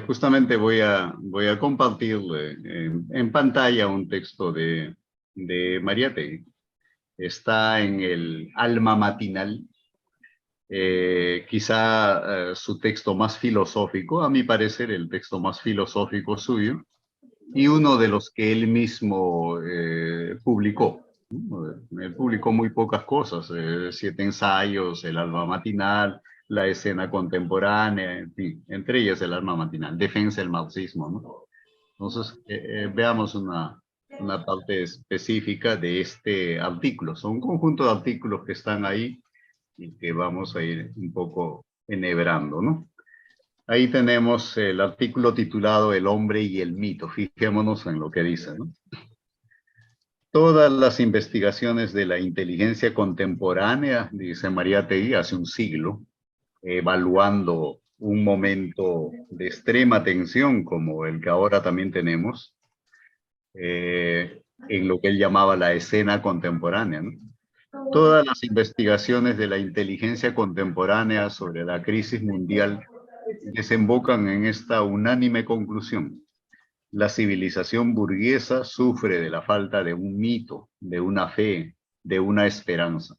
Justamente voy a compartir en pantalla un texto de Mariátegui. Está en el Alma Matinal, quizá su texto más filosófico, a mi parecer el texto más filosófico suyo, y uno de los que él mismo publicó, ¿no? Él publicó muy pocas cosas, 7 ensayos, el Alma Matinal, la escena contemporánea, en fin, entre ellas el Alma Matinal, Defensa del marxismo, ¿no? Entonces, veamos una parte específica de este artículo. Son un conjunto de artículos que están ahí y que vamos a ir un poco enhebrando, ¿no? Ahí tenemos el artículo titulado El hombre y el mito. Fijémonos en lo que dice, ¿no? Todas las investigaciones de la inteligencia contemporánea, dice Mariátegui, hace un siglo, evaluando un momento de extrema tensión como el que ahora también tenemos, en lo que él llamaba la escena contemporánea, ¿no? Todas las investigaciones de la inteligencia contemporánea sobre la crisis mundial desembocan en esta unánime conclusión. La civilización burguesa sufre de la falta de un mito, de una fe, de una esperanza.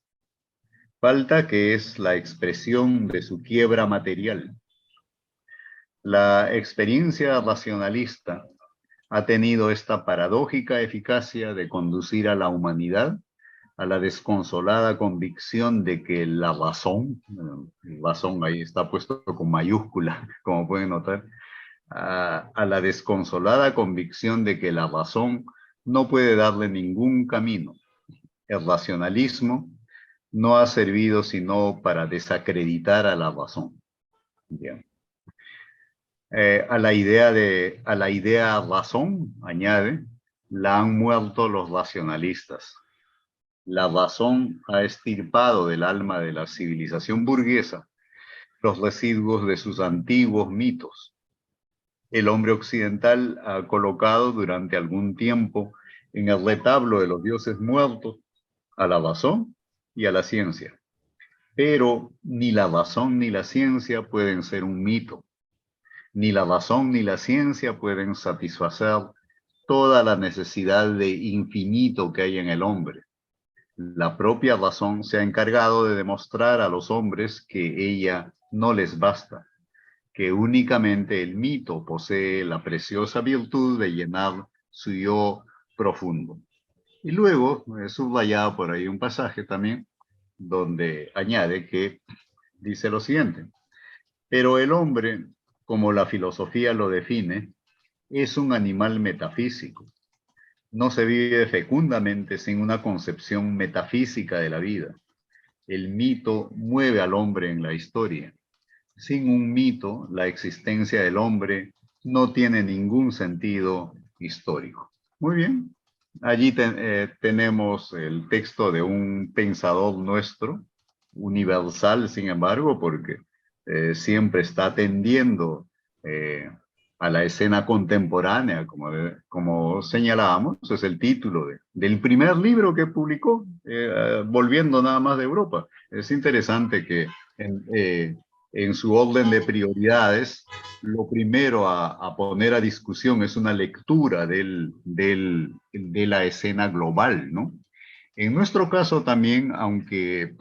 Falta que es la expresión de su quiebra material. La experiencia racionalista ha tenido esta paradójica eficacia de conducir a la humanidad a la desconsolada convicción de que la razón, el razón ahí está puesto con mayúscula, como pueden notar, a la desconsolada convicción de que la razón no puede darle ningún camino. El racionalismo no ha servido sino para desacreditar a la razón. Bien. A la idea razón, añade, la han muerto los racionalistas. La razón ha extirpado del alma de la civilización burguesa los residuos de sus antiguos mitos. El hombre occidental ha colocado durante algún tiempo en el retablo de los dioses muertos a la razón y a la ciencia. Pero ni la razón ni la ciencia pueden ser un mito. Ni la razón ni la ciencia pueden satisfacer toda la necesidad de infinito que hay en el hombre. La propia razón se ha encargado de demostrar a los hombres que ella no les basta, que únicamente el mito posee la preciosa virtud de llenar su yo profundo. Y luego he subrayado por ahí un pasaje también donde añade que dice lo siguiente: pero el hombre, como la filosofía lo define, es un animal metafísico. No se vive fecundamente sin una concepción metafísica de la vida. El mito mueve al hombre en la historia. Sin un mito, la existencia del hombre no tiene ningún sentido histórico. Muy bien. Allí tenemos el texto de un pensador nuestro, universal, sin embargo, porque siempre está atendiendo eh, a la escena contemporánea, como señalábamos, es el título del primer libro que publicó, volviendo nada más de Europa. Es interesante que en su orden de prioridades, lo primero a poner a discusión es una lectura de la escena global, ¿no? En nuestro caso también, aunque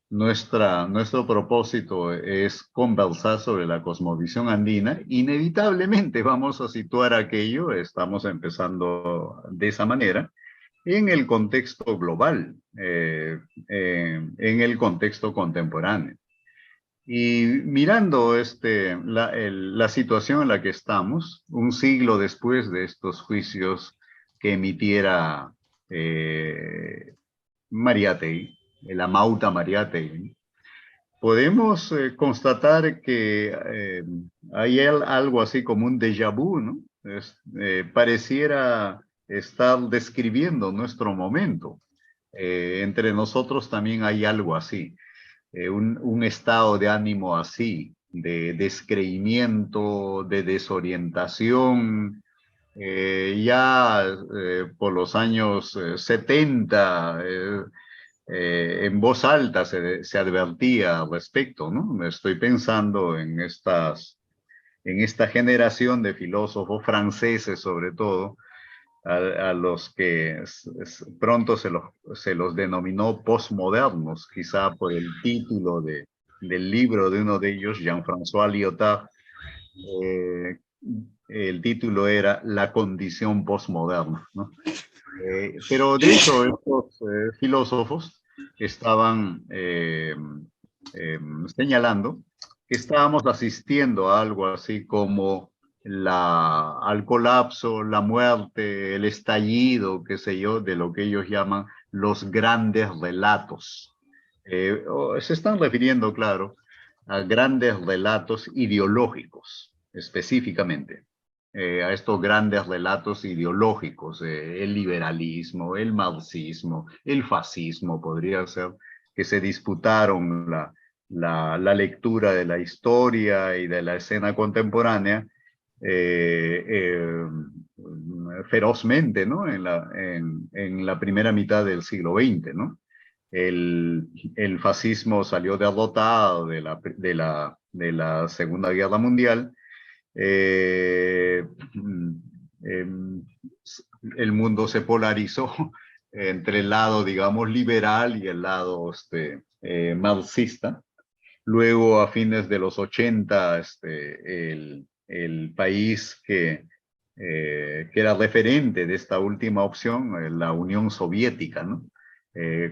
nuestro propósito es conversar sobre la cosmovisión andina, inevitablemente vamos a situar aquello, estamos empezando de esa manera, en el contexto global, en el contexto contemporáneo. Y mirando la situación en la que estamos, un siglo después de estos juicios que emitiera Mariátegui, el Amauta Mariátegui, podemos constatar que hay algo así como un déjà vu, ¿no? Pareciera estar describiendo nuestro momento. Entre nosotros también hay algo así, un estado de ánimo así, de descreimiento, de desorientación. Ya por los años 70, en voz alta se advertía al respecto, ¿no? Estoy pensando en esta generación de filósofos franceses, sobre todo, a los que pronto se los denominó postmodernos, quizá por el título del libro de uno de ellos, Jean-François Lyotard. eh, el título era La condición postmoderna, ¿no? Pero de hecho, estos filósofos estaban señalando que estábamos asistiendo a algo así como al colapso, la muerte, el estallido, qué sé yo, de lo que ellos llaman los grandes relatos. Se están refiriendo, claro, a grandes relatos ideológicos, específicamente, a estos grandes relatos ideológicos, el liberalismo, el marxismo, el fascismo, podría ser, que se disputaron la lectura de la historia y de la escena contemporánea eh, eh, ferozmente, ¿no? En la primera mitad del siglo XX, ¿no? El fascismo salió derrotado de la Segunda Guerra Mundial. eh, em, el mundo se polarizó entre el lado, digamos, liberal y el lado marxista. Luego, a fines de los 80, el país que era referente de esta última opción, la Unión Soviética, ¿no?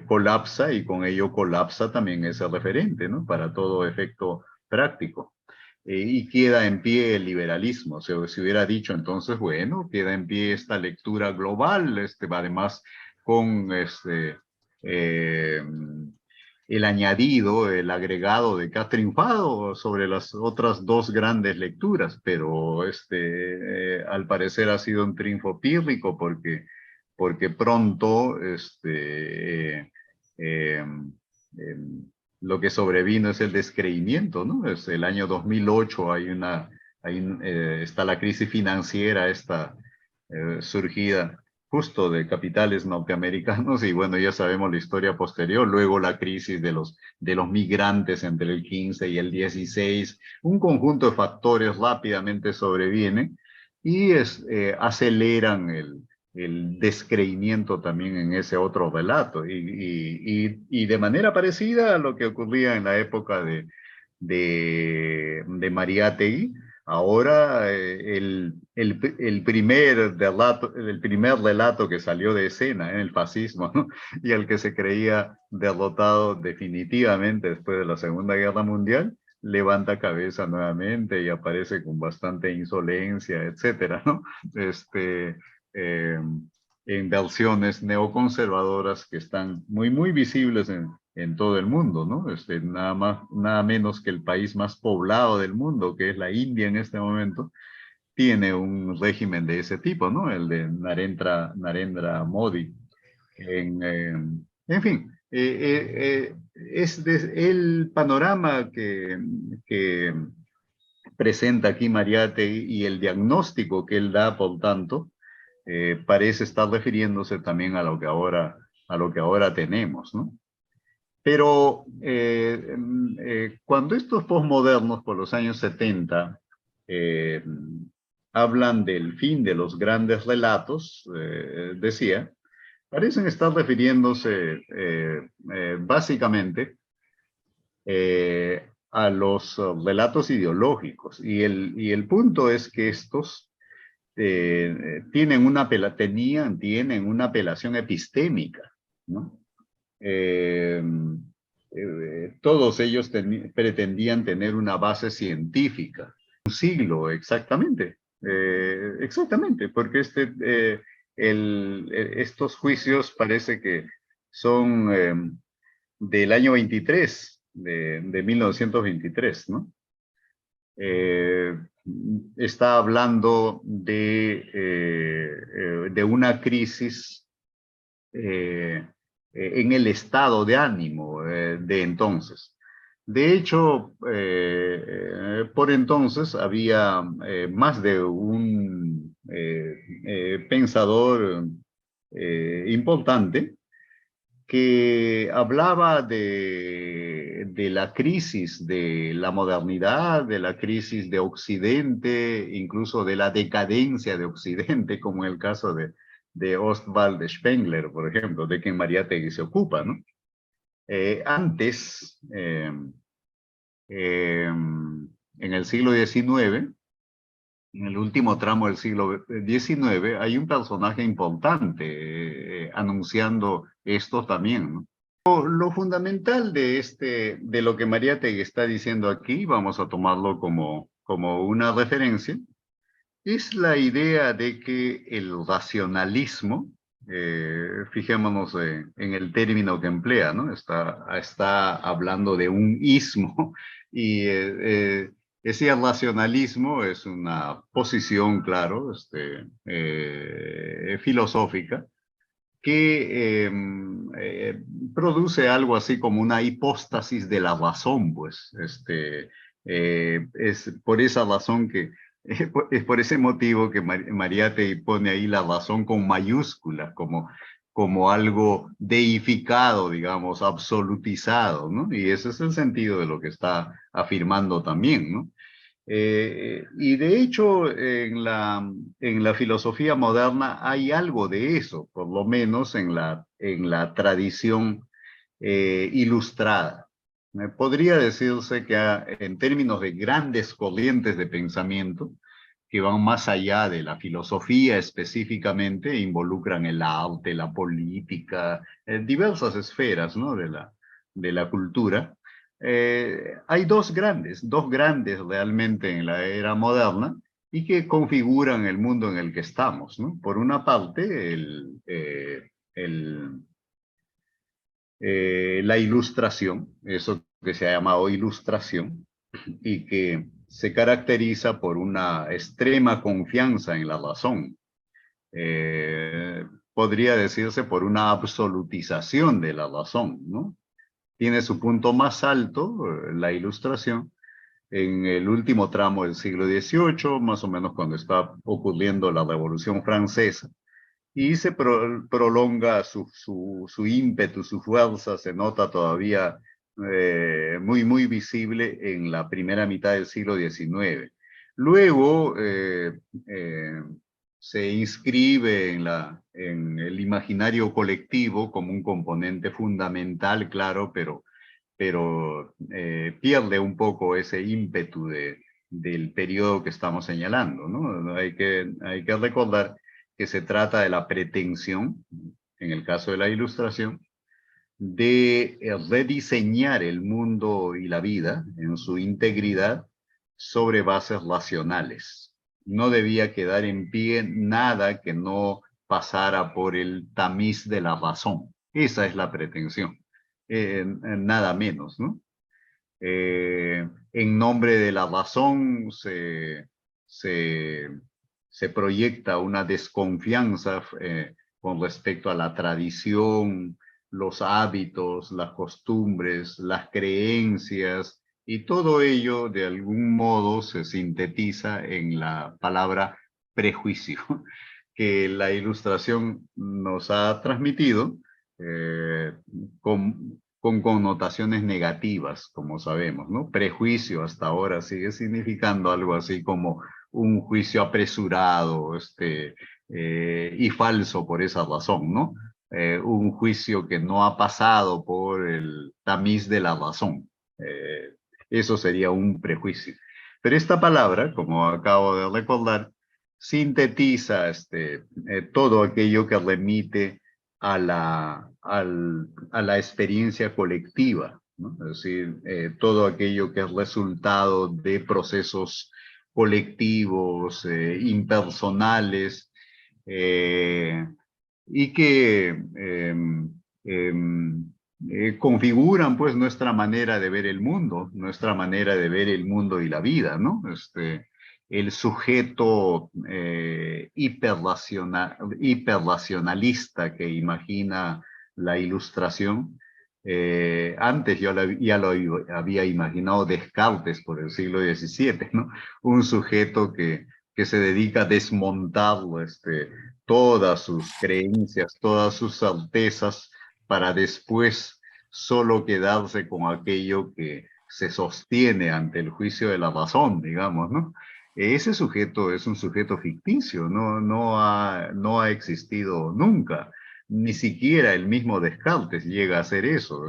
Colapsa, y con ello colapsa también ese referente, ¿no? Para todo efecto práctico. Y queda en pie el liberalismo. O sea, se hubiera dicho entonces, bueno, queda en pie esta lectura global, además con eh, el añadido, el agregado de Catherine Fado sobre las otras dos grandes lecturas, pero al parecer ha sido un triunfo pírrico porque pronto eh, eh, lo que sobrevino es el descreimiento, ¿no? Es el año 2008, está la crisis financiera esta surgida justo de capitales norteamericanos, y bueno, ya sabemos la historia posterior, luego la crisis de los migrantes entre el 15 y el 16, un conjunto de factores rápidamente sobrevienen y aceleran el descreimiento también en ese otro relato, y de manera parecida a lo que ocurría en la época de Mariátegui. Ahora, el primer relato que salió de escena en el fascismo, ¿no? Y el que se creía derrotado definitivamente después de la Segunda Guerra Mundial, levanta cabeza nuevamente y aparece con bastante insolencia, etcétera, ¿no? Eh, en versiones neoconservadoras que están muy, muy visibles en todo el mundo, ¿no? Nada más, nada menos que el país más poblado del mundo, que es la India en este momento, tiene un régimen de ese tipo, ¿no? El de Narendra Modi. En fin, el panorama que presenta aquí Mariate y el diagnóstico que él da, por tanto, parece estar refiriéndose también a lo que ahora tenemos, ¿no? Pero cuando estos posmodernos por los años 70 eh, hablan del fin de los grandes relatos, decía, parecen estar refiriéndose básicamente a los relatos ideológicos. Y el punto es que estos tienen una apelación epistémica, ¿no? Eh, Todos ellos pretendían tener una base científica. Un siglo, exactamente. Exactamente, porque estos juicios parece que son del año 23, de 1923, ¿no? Eh, Está hablando de una crisis en el estado de ánimo de entonces. De hecho, por entonces había más de un pensador importante que hablaba de la crisis de la modernidad, de la crisis de Occidente, incluso de la decadencia de Occidente, como en el caso de Ostwald Spengler, por ejemplo, de quien Mariátegui se ocupa, ¿no? Antes, en el siglo XIX, en el último tramo del siglo XIX, hay un personaje importante anunciando esto también, ¿no? Lo fundamental de lo que Mariátegui está diciendo aquí, vamos a tomarlo como una referencia, es la idea de que el racionalismo, fijémonos en el término que emplea, ¿no? Está hablando de un ismo y ese racionalismo es una posición, claro, filosófica que produce algo así como una hipóstasis de la razón, pues, es por esa razón que, es por ese motivo que Mariátegui pone ahí la razón con mayúsculas, como algo deificado, digamos, absolutizado, ¿no? Y ese es el sentido de lo que está afirmando también, ¿no? Y de hecho, en la filosofía moderna hay algo de eso, por lo menos en la tradición ilustrada. Podría decirse que en términos de grandes corrientes de pensamiento, que van más allá de la filosofía específicamente, involucran el arte, la política, diversas esferas, ¿no? de la cultura. Hay dos grandes realmente en la era moderna y que configuran el mundo en el que estamos, ¿no? Por una parte, la ilustración, eso que se ha llamado ilustración, y que se caracteriza por una extrema confianza en la razón. Podría decirse por una absolutización de la razón, ¿no? Tiene su punto más alto, la ilustración, en el último tramo del siglo XVIII, más o menos cuando está ocurriendo la Revolución Francesa, y se prolonga su ímpetu, su fuerza, se nota todavía muy, muy visible en la primera mitad del siglo XIX. Luego eh, se inscribe en el imaginario colectivo como un componente fundamental, claro, pero pierde un poco ese ímpetu del periodo que estamos señalando, ¿no? Hay que recordar que se trata de la pretensión, en el caso de la ilustración, de rediseñar el mundo y la vida en su integridad sobre bases racionales. No debía quedar en pie nada que no pasara por el tamiz de la razón. Esa es la pretensión, nada menos, ¿no? En nombre de la razón se, se proyecta una desconfianza con respecto a la tradición, los hábitos, las costumbres, las creencias, y todo ello de algún modo se sintetiza en la palabra prejuicio, que la ilustración nos ha transmitido eh, con connotaciones negativas, como sabemos, ¿no? Prejuicio hasta ahora sigue significando algo así como un juicio apresurado, y falso por esa razón, ¿no? Un juicio que no ha pasado por el tamiz de la razón. Eso sería un prejuicio. Pero esta palabra, como acabo de recordar, sintetiza todo aquello que remite a la experiencia colectiva, ¿no? Es decir, todo aquello que es resultado de procesos colectivos, impersonales, eh, y que configuran pues nuestra manera de ver el mundo, nuestra manera de ver el mundo y la vida, ¿no? El sujeto hiperracionalista que imagina la ilustración. Antes yo ya lo había imaginado Descartes por el siglo XVII, ¿no? Un sujeto que se dedica a desmontar todas sus creencias, todas sus certezas, para después solo quedarse con aquello que se sostiene ante el juicio de la razón, digamos, ¿no? Ese sujeto es un sujeto ficticio, no ha existido nunca. Ni siquiera el mismo Descartes llega a hacer eso.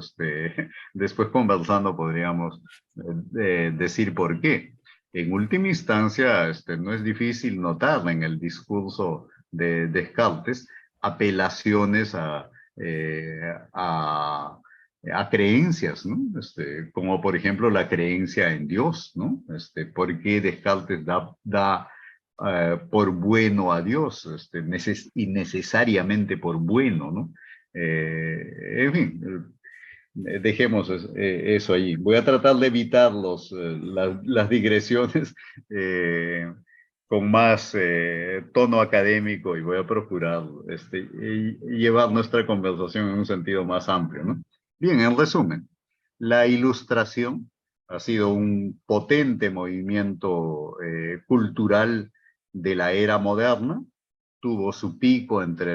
Después conversando podríamos decir por qué. En última instancia, no es difícil notar en el discurso de Descartes apelaciones a creencias, ¿no? Como por ejemplo la creencia en Dios, ¿no? ¿Por qué Descartes da por bueno a Dios, innecesariamente por bueno, ¿no? En fin, dejemos eso allí. Voy a tratar de evitar las digresiones con más tono académico, y voy a procurar llevar nuestra conversación en un sentido más amplio, ¿no? Bien, en resumen, la Ilustración ha sido un potente movimiento cultural de la era moderna. Tuvo su pico entre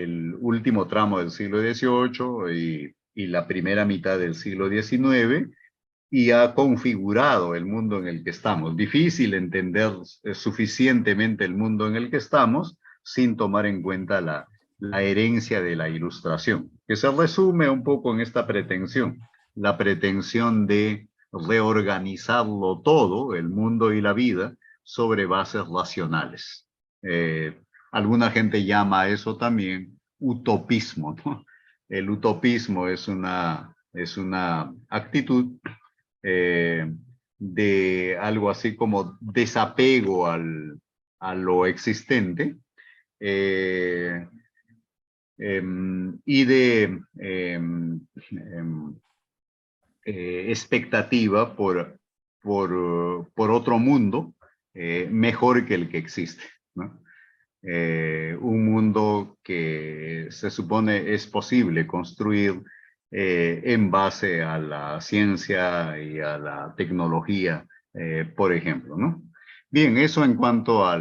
el último tramo del siglo XVIII y la primera mitad del siglo XIX, y ha configurado el mundo en el que estamos. Difícil entender suficientemente el mundo en el que estamos sin tomar en cuenta la herencia de la Ilustración, que se resume un poco en esta pretensión, la pretensión de reorganizarlo todo, el mundo y la vida, sobre bases racionales. Alguna gente llama a eso también utopismo, ¿no? El utopismo es una actitud de algo así como desapego a lo existente, eh, y de expectativa por otro mundo mejor que el que existe, ¿no? Un mundo que se supone es posible construir en base a la ciencia y a la tecnología, por ejemplo, ¿no? Bien, eso en cuanto a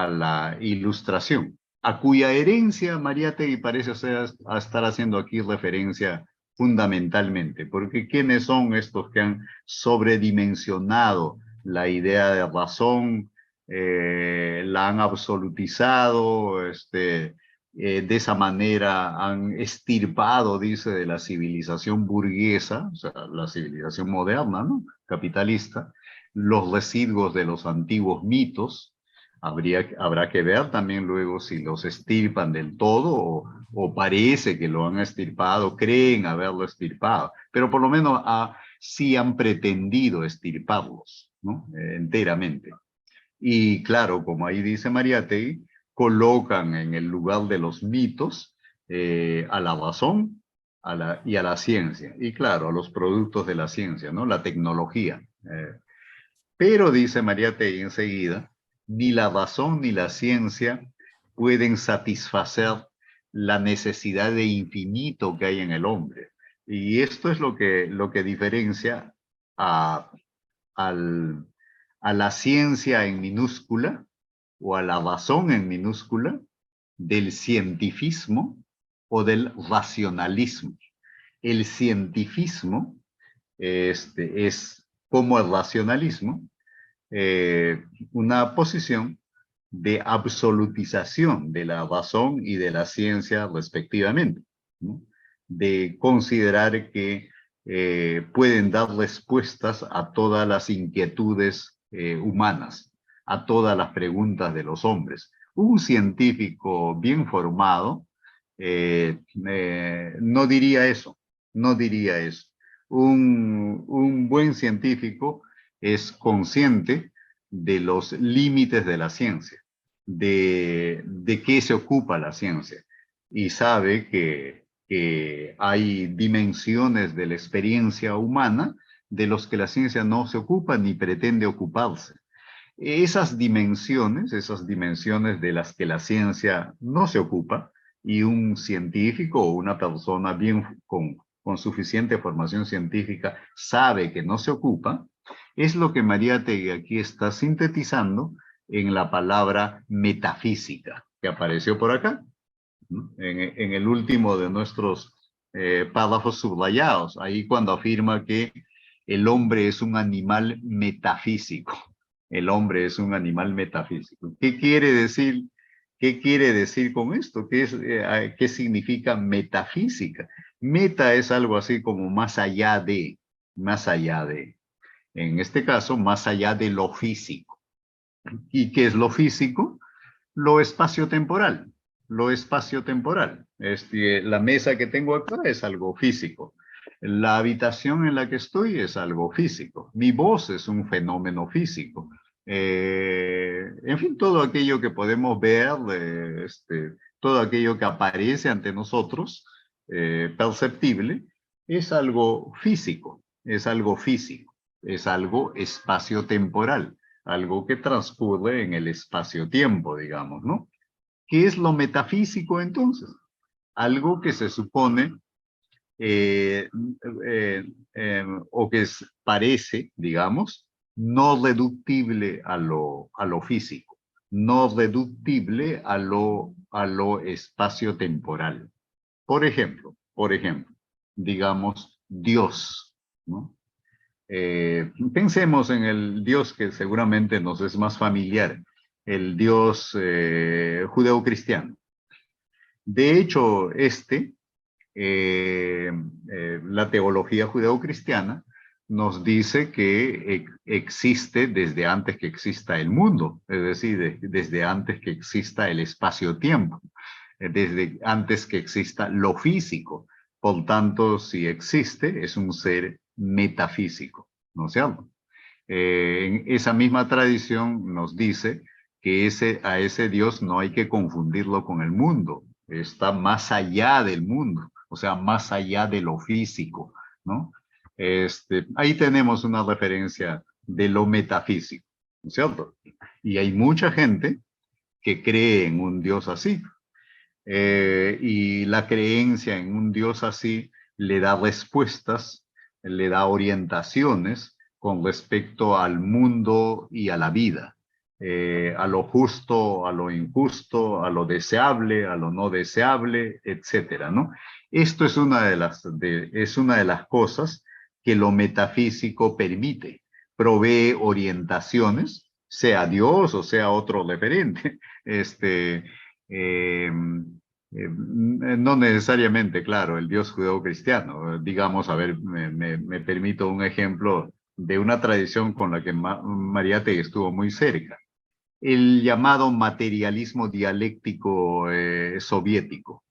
la Ilustración, a cuya herencia Mariátegui parece estar haciendo aquí referencia fundamentalmente, porque ¿quiénes son estos que han sobredimensionado la idea de razón? La han absolutizado, de esa manera han extirpado, dice, de la civilización burguesa, o sea, la civilización moderna, ¿no? Capitalista, los residuos de los antiguos mitos. Habrá que ver también luego si los extirpan del todo o parece que lo han extirpado, creen haberlo extirpado, pero por lo menos sí han pretendido extirparlos, ¿no? Enteramente. Y claro, como ahí dice Mariátegui, colocan en el lugar de los mitos a la razón y a la ciencia. Y claro, a los productos de la ciencia, ¿no? La tecnología. Pero dice Mariátegui enseguida, ni la razón ni la ciencia pueden satisfacer la necesidad de infinito que hay en el hombre. Y esto es lo que diferencia a, al, a la ciencia en minúscula o a la razón en minúscula del cientifismo o del racionalismo. El cientifismo es, como el racionalismo, una posición de absolutización de la razón y de la ciencia respectivamente, ¿no? De considerar que pueden dar respuestas a todas las inquietudes humanas, a todas las preguntas de los hombres. Un científico bien formado no diría eso, no diría eso. Un buen científico es consciente de los límites de la ciencia, de qué se ocupa la ciencia, y sabe que hay dimensiones de la experiencia humana de los que la ciencia no se ocupa ni pretende ocuparse. Esas dimensiones de las que la ciencia no se ocupa, y un científico o una persona con suficiente formación científica sabe que no se ocupa, es lo que Mariátegui aquí está sintetizando en la palabra metafísica, que apareció por acá. ¿no? En el último de nuestros párrafos subrayados, ahí cuando afirma que el hombre es un animal metafísico. El hombre es un animal metafísico. ¿Qué quiere decir? ¿Qué quiere decir con esto? ¿Qué significa metafísica? Meta es algo así como más allá de, más allá de. En este caso, más allá de lo físico. ¿Y qué es lo físico? Lo espaciotemporal. Lo espaciotemporal. La mesa que tengo acá es algo físico. La habitación en la que estoy es algo físico. Mi voz es un fenómeno físico. En fin, todo aquello que podemos ver, todo aquello que aparece ante nosotros, perceptible, es algo físico, es algo físico, es algo espaciotemporal, algo que transcurre en el espacio-tiempo, digamos, ¿no? ¿Qué es lo metafísico entonces? Algo que se supone eh, eh, o que parece, digamos, no reductible a lo físico, no reductible a lo espacio-temporal. Por ejemplo, digamos, Dios, ¿no? Pensemos en el Dios que seguramente nos es más familiar, el Dios judeocristiano. De hecho, la teología judeocristiana nos dice que existe desde antes que exista el mundo, es decir, desde antes que exista el espacio-tiempo, desde antes que exista lo físico. Por tanto, si existe, es un ser metafísico, ¿no es cierto? En esa misma tradición nos dice que a ese Dios no hay que confundirlo con el mundo, está más allá del mundo, o sea, más allá de lo físico, ¿no? Ahí tenemos una referencia de lo metafísico, ¿no es cierto? Y hay mucha gente que cree en un Dios así, y la creencia en un Dios así le da respuestas, le da orientaciones con respecto al mundo y a la vida, a lo justo, a lo injusto, a lo deseable, a lo no deseable, etcétera, ¿no? Esto es una de las cosas que lo metafísico permite, provee orientaciones, sea Dios o sea otro referente, no necesariamente, claro, el Dios judeo-cristiano. Digamos, a ver, me permito un ejemplo de una tradición con la que Mariátegui estuvo muy cerca. El llamado materialismo dialéctico soviético,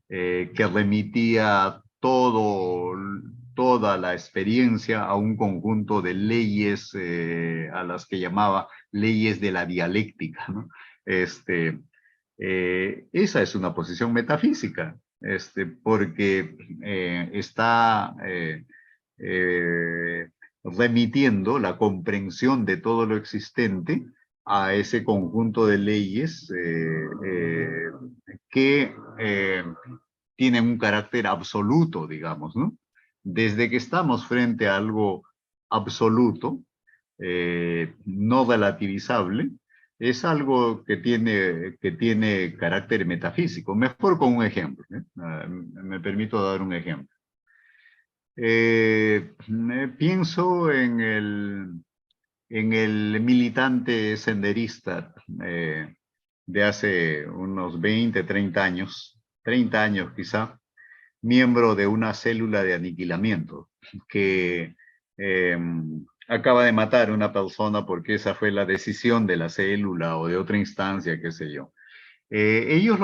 que remitía toda la experiencia a un conjunto de leyes a las que llamaba leyes de la dialéctica, ¿no? Esa es una posición metafísica, porque está remitiendo la comprensión de todo lo existente a ese conjunto de leyes que tienen un carácter absoluto, digamos, ¿no? Desde que estamos frente a algo absoluto, no relativizable, es algo que tiene carácter metafísico. Mejor con un ejemplo, ¿eh? Me permito dar un ejemplo. Pienso en el militante senderista de hace unos 20, 30 años quizá, miembro de una célula de aniquilamiento que eh, acaba de matar a una persona porque esa fue la decisión de la célula o de otra instancia, qué sé yo. Ellos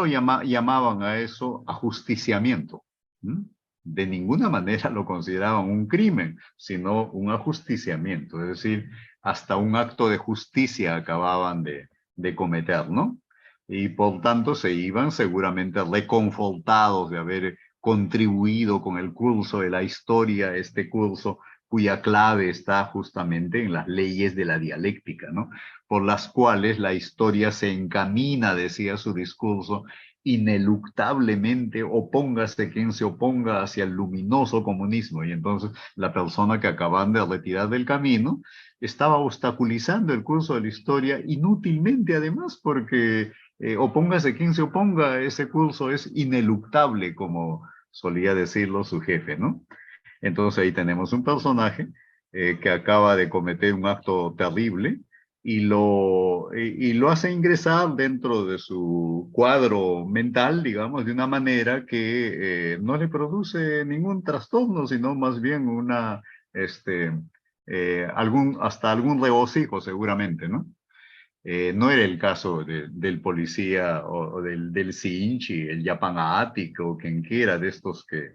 llamaban a eso ajusticiamiento. ¿Mm? De ninguna manera lo consideraban un crimen, sino un ajusticiamiento, es decir, hasta un acto de justicia acababan de cometer, ¿no? Y por tanto se iban seguramente reconfortados de haber contribuido con el curso de la historia, este curso cuya clave está justamente en las leyes de la dialéctica, ¿no? Por las cuales la historia se encamina, decía su discurso, ineluctablemente opóngase quien se oponga hacia el luminoso comunismo. Y entonces la persona que acaban de retirar del camino estaba obstaculizando el curso de la historia inútilmente, además, porque opóngase quien se oponga, ese curso es ineluctable, como solía decirlo su jefe, ¿no? Entonces ahí tenemos un personaje que acaba de cometer un acto terrible y lo hace ingresar dentro de su cuadro mental, digamos, de una manera que no le produce ningún trastorno, sino más bien este, hasta algún regocijo seguramente, ¿no? No era el caso del policía o del Sinchi, el Yapanatic o quien quiera de estos que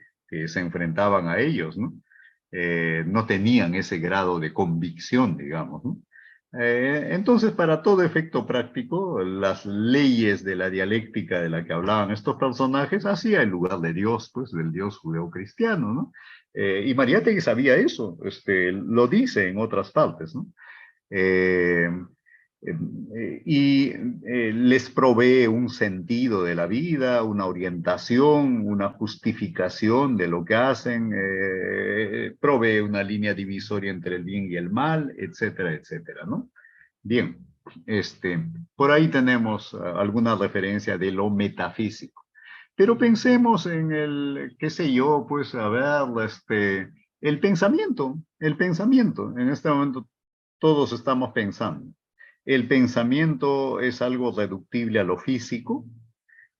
se enfrentaban a ellos, ¿no? No tenían ese grado de convicción, digamos, ¿no? Entonces, para todo efecto práctico, las leyes de la dialéctica de la que hablaban estos personajes hacía el lugar de Dios, pues, del Dios judeocristiano, ¿no? Y Mariátegui sabía eso, lo dice en otras partes, ¿no? Eh, Les provee un sentido de la vida, una orientación, una justificación de lo que hacen, provee una línea divisoria entre el bien y el mal, etcétera, etcétera, ¿no? Bien, por ahí tenemos alguna referencia de lo metafísico. Pero pensemos en qué sé yo, pues, a ver, el pensamiento. En este momento todos estamos pensando. El pensamiento es algo reductible a lo físico,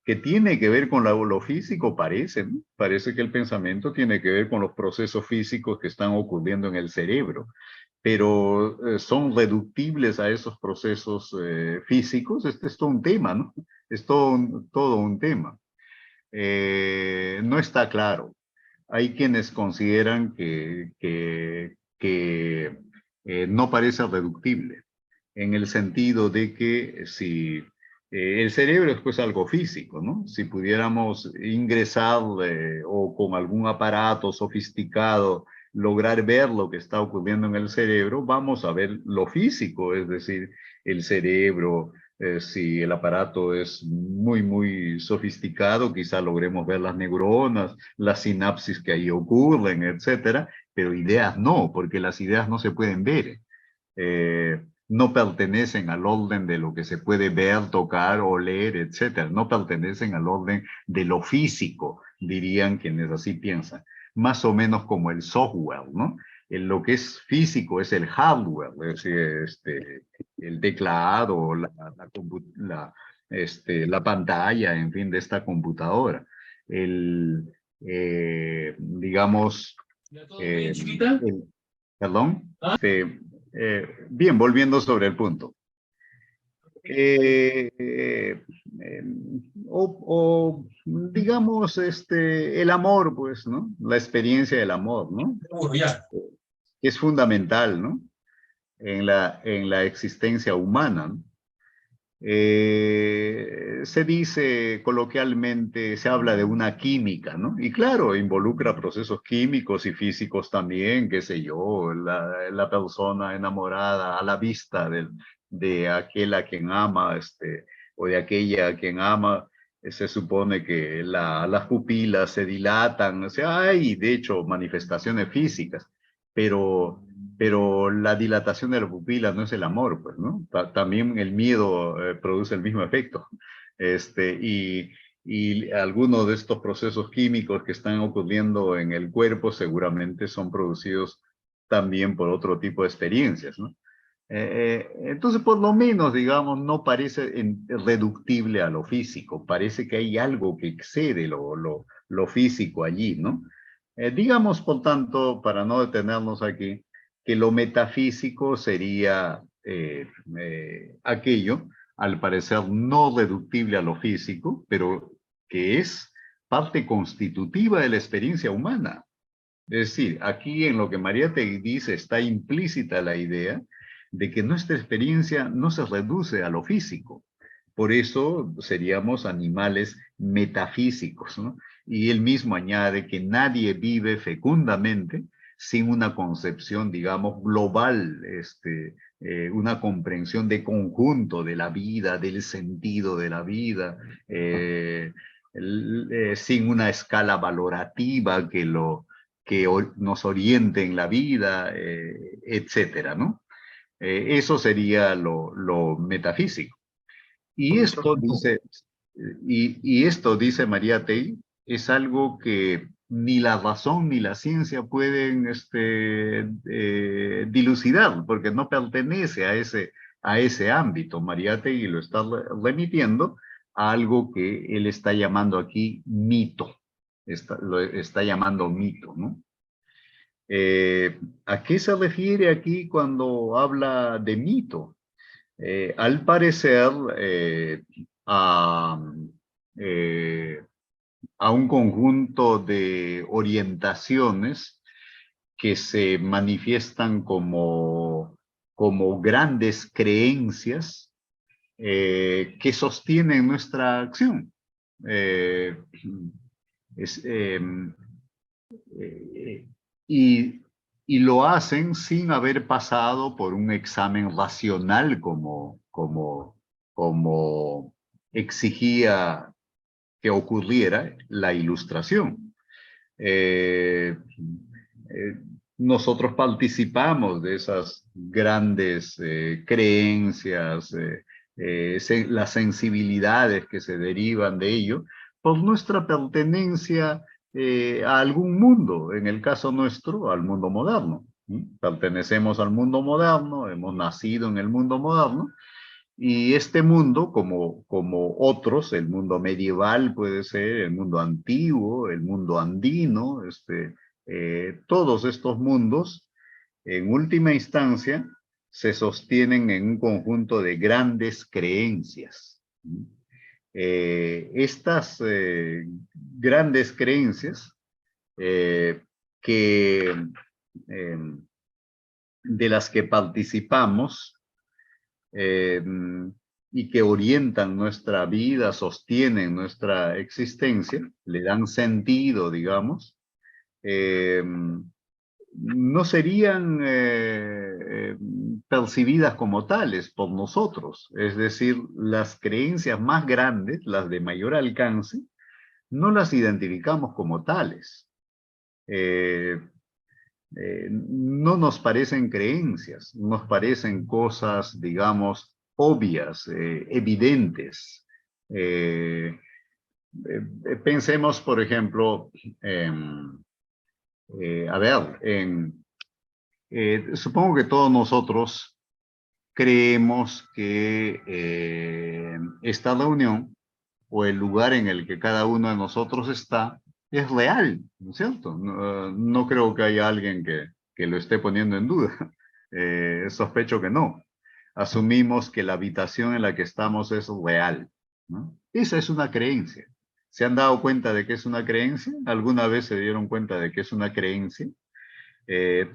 que tiene que ver con lo físico, parece, ¿no? Parece que el pensamiento tiene que ver con los procesos físicos que están ocurriendo en el cerebro, pero son reductibles a esos procesos físicos. Este es todo un tema, ¿no? Es todo un tema. No está claro. Hay quienes consideran que no parece reductible, en el sentido de que si el cerebro es pues algo físico, ¿no? Si pudiéramos ingresar o con algún aparato sofisticado lograr ver lo que está ocurriendo en el cerebro, vamos a ver lo físico, es decir, el cerebro, si el aparato es muy sofisticado, quizá logremos ver las neuronas, las sinapsis que ahí ocurren, etcétera, pero ideas no, porque las ideas no se pueden ver. No pertenecen al orden de lo que se puede ver, tocar, oler, etcétera. No pertenecen al orden de lo físico, dirían quienes así piensan. Más o menos como el software, ¿no? Lo que es físico es el hardware, es decir, el teclado, la pantalla, en fin, de esta computadora. Digamos, ¿Ya todo bien, chiquita? perdón. Bien, volviendo sobre el punto. Digamos, el amor, pues, ¿no? La experiencia del amor, ¿no? Seguro, ya. Que es fundamental, ¿no? En la existencia humana, ¿no? Se dice coloquialmente, se habla de una química, ¿no? Y claro, involucra procesos químicos y físicos también, qué sé yo, la persona enamorada a la vista de aquel a quien ama, o de aquella a quien ama, se supone que las pupilas se dilatan, o sea, hay de hecho manifestaciones físicas, pero la dilatación de la pupila no es el amor, pues, ¿no? También el miedo produce el mismo efecto. Y algunos de estos procesos químicos que están ocurriendo en el cuerpo seguramente son producidos también por otro tipo de experiencias, ¿no? Entonces, por lo menos, digamos, no parece reductible a lo físico, parece que hay algo que excede lo físico allí, ¿no? Digamos, por tanto, para no detenernos aquí, que lo metafísico sería aquello, al parecer no reductible a lo físico, pero que es parte constitutiva de la experiencia humana. Es decir, aquí en lo que Mariátegui dice está implícita la idea de que nuestra experiencia no se reduce a lo físico. Por eso seríamos animales metafísicos, ¿no? Y él mismo añade que nadie vive fecundamente sin una concepción, digamos, global, una comprensión de conjunto de la vida, del sentido de la vida, sin una escala valorativa que nos oriente en la vida, etcétera, ¿no? Eso sería lo metafísico. Y esto dice, y esto dice María Tey, es algo que ni la razón ni la ciencia pueden dilucidar, porque no pertenece a ese ámbito. María Tey lo está remitiendo a algo que él está llamando aquí mito. Lo está llamando mito, ¿no? ¿A qué se refiere aquí cuando habla de mito? Al parecer, a, eh, a un conjunto de orientaciones que se manifiestan como grandes creencias que sostienen nuestra acción. Eh, es, eh, y, y lo hacen sin haber pasado por un examen racional como exigía que ocurriera la ilustración. Eh, eh, Nosotros participamos de esas grandes creencias, las sensibilidades que se derivan de ello, por nuestra pertenencia a algún mundo, en el caso nuestro, al mundo moderno. Pertenecemos al mundo moderno, hemos nacido en el mundo moderno, y este mundo, como otros, el mundo medieval puede ser, el mundo antiguo, el mundo andino, todos estos mundos, en última instancia, se sostienen en un conjunto de grandes creencias. Estas grandes creencias eh, que, eh, de las que participamos, eh, y que orientan nuestra vida, sostienen nuestra existencia, le dan sentido, digamos, eh, no serían percibidas como tales por nosotros. Es decir, las creencias más grandes, las de mayor alcance, no las identificamos como tales. No nos parecen creencias, nos parecen cosas, digamos, obvias, evidentes. Pensemos, por ejemplo, a ver, supongo que todos nosotros creemos que esta reunión o el lugar en el que cada uno de nosotros está es real, ¿no es cierto? No creo que haya alguien que lo esté poniendo en duda. Sospecho que no. Asumimos que la habitación en la que estamos es real, ¿no? Esa es una creencia. ¿Se han dado cuenta de que es una creencia? ¿Alguna vez se dieron cuenta de que es una creencia?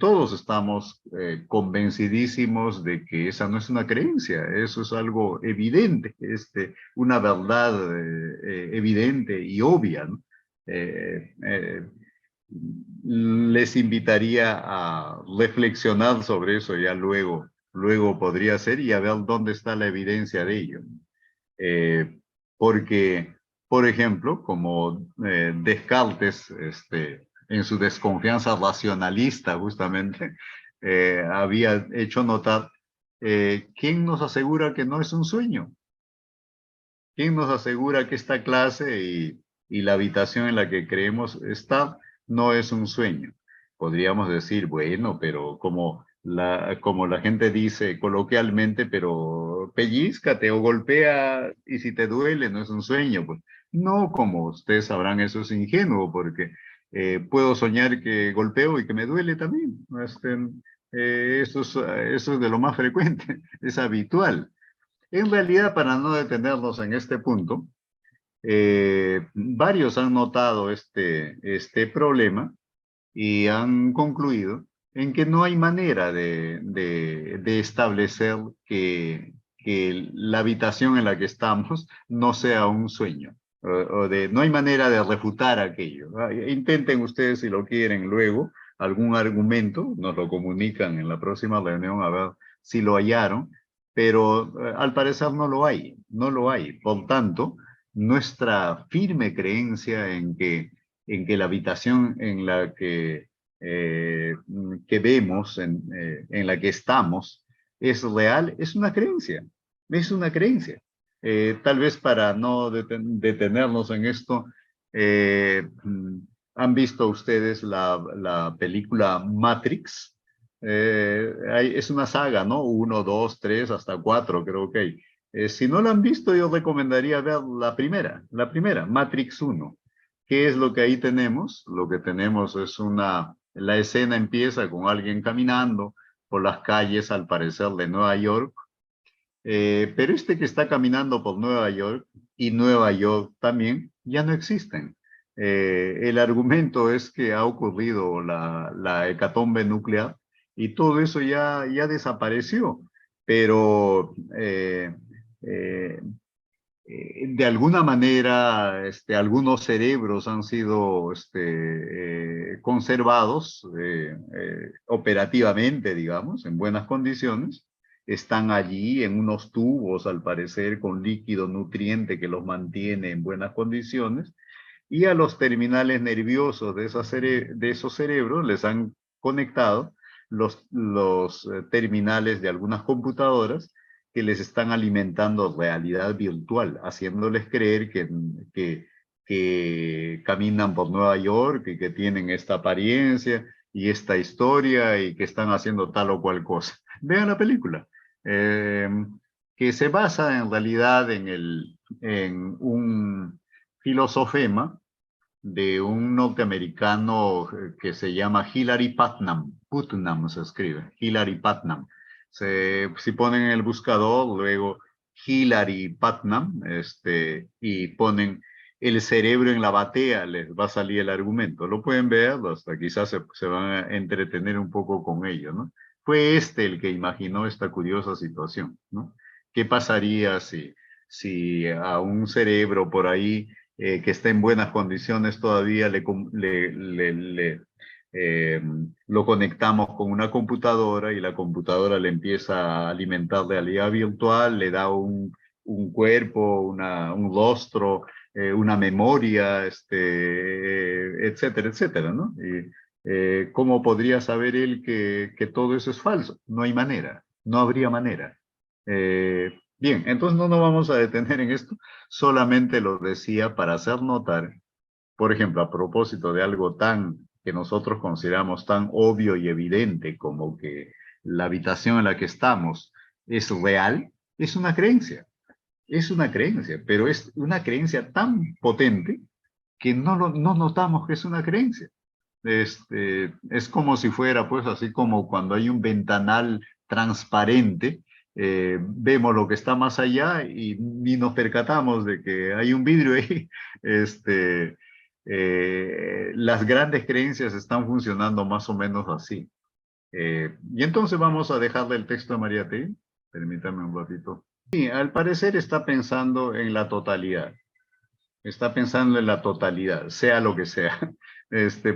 Todos estamos convencidísimos de que esa no es una creencia, eso es algo evidente, una verdad evidente y obvia, ¿no? Eh, eh, Les invitaría a reflexionar sobre eso ya luego podría ser y a ver dónde está la evidencia de ello. Eh, Porque, por ejemplo, como Descartes, en su desconfianza racionalista justamente, había hecho notar, ¿quién nos asegura que no es un sueño? ¿Quién nos asegura que esta clase y la habitación en la que creemos estar no es un sueño? Podríamos decir, bueno, pero como la gente dice coloquialmente, pero pellízcate o golpea y si te duele no es un sueño. Pues no, como ustedes sabrán, eso es ingenuo porque puedo soñar que golpeo y que me duele también. Eso es de lo más frecuente, es habitual. En realidad, para no detenernos en este punto, varios han notado este problema y han concluido en que no hay manera de establecer que la habitación en la que estamos no sea un sueño. No hay manera de refutar aquello. Intenten ustedes, si lo quieren, luego algún argumento, nos lo comunican en la próxima reunión, a ver si lo hallaron, pero al parecer no lo hay, no lo hay. Por tanto, nuestra firme creencia en que la habitación en la que vemos, en la que estamos, es real, es una creencia, es una creencia. Tal vez para no detenernos en esto, ¿han visto ustedes la película Matrix? Es una saga, ¿no? Uno, dos, tres, hasta cuatro, creo que hay. Si no la han visto, yo recomendaría ver la primera, Matrix uno. ¿Qué es lo que ahí tenemos? Lo que tenemos es la escena empieza con alguien caminando por las calles, al parecer, de Nueva York, pero este que está caminando por Nueva York y Nueva York también ya no existen. El argumento es que ha ocurrido la hecatombe nuclear y todo eso ya desapareció, pero eh, de alguna manera algunos cerebros han sido conservados operativamente, digamos, en buenas condiciones. Están allí en unos tubos, al parecer, con líquido nutriente que los mantiene en buenas condiciones. Y a los terminales nerviosos de esos cerebros les han conectado los terminales de algunas computadoras que les están alimentando realidad virtual, haciéndoles creer que caminan por Nueva York y que tienen esta apariencia y esta historia y que están haciendo tal o cual cosa. Vean la película, eh, que se basa en realidad en un filosofema de un norteamericano que se llama Hilary Putnam. Putnam se escribe, Hilary Putnam. Si ponen en el buscador, luego Hilary Putnam, y ponen el cerebro en la batea, les va a salir el argumento. Lo pueden ver, hasta quizás se van a entretener un poco con ello, ¿no? Fue el que imaginó esta curiosa situación, ¿no? ¿Qué pasaría si a un cerebro por ahí que está en buenas condiciones todavía eh, lo conectamos con una computadora y la computadora le empieza a alimentar realidad virtual, le da un cuerpo, un rostro, una memoria, etcétera, etcétera, ¿no? Y, ¿cómo podría saber él que todo eso es falso? No hay manera, no habría manera. Bien, entonces no nos vamos a detener en esto, solamente lo decía para hacer notar, por ejemplo, a propósito de algo tan que nosotros consideramos tan obvio y evidente como que la habitación en la que estamos es real, es una creencia, pero es una creencia tan potente que no notamos que es una creencia. Es como si fuera, pues, así como cuando hay un ventanal transparente, vemos lo que está más allá y ni nos percatamos de que hay un vidrio ahí. Este, las grandes creencias están funcionando más o menos así. Y entonces vamos a dejarle el texto a María T. Permítame un ratito. Sí, al parecer está pensando en la totalidad. Está pensando en la totalidad, sea lo que sea.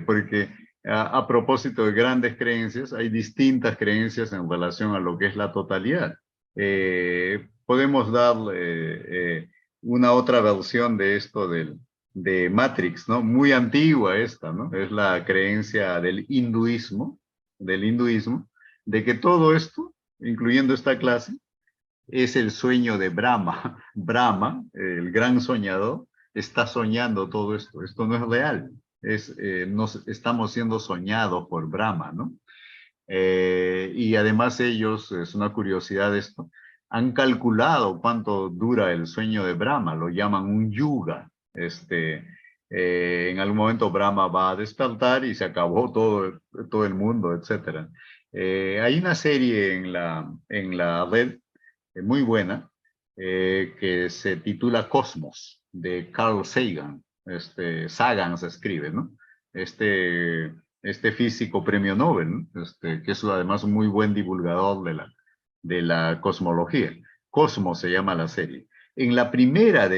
Porque a propósito de grandes creencias, hay distintas creencias en relación a lo que es la totalidad. Podemos dar una otra versión de esto de Matrix, ¿no? Muy antigua esta, ¿no? Es la creencia del hinduismo, de que todo esto, incluyendo esta clase, es el sueño de Brahma. Brahma, el gran soñador, está soñando todo esto. Esto no es real. Estamos siendo soñados por Brahma, ¿no? Y además ellos, es una curiosidad esto, han calculado cuánto dura el sueño de Brahma, lo llaman un yuga. En algún momento Brahma va a despertar y se acabó todo el mundo, etc. Hay una serie en la red muy buena, que se titula Cosmos, de Carl Sagan. Sagan se escribe, ¿no? Este físico premio Nobel, ¿no? Que es además un muy buen divulgador de la cosmología. Cosmos se llama la serie. En la primera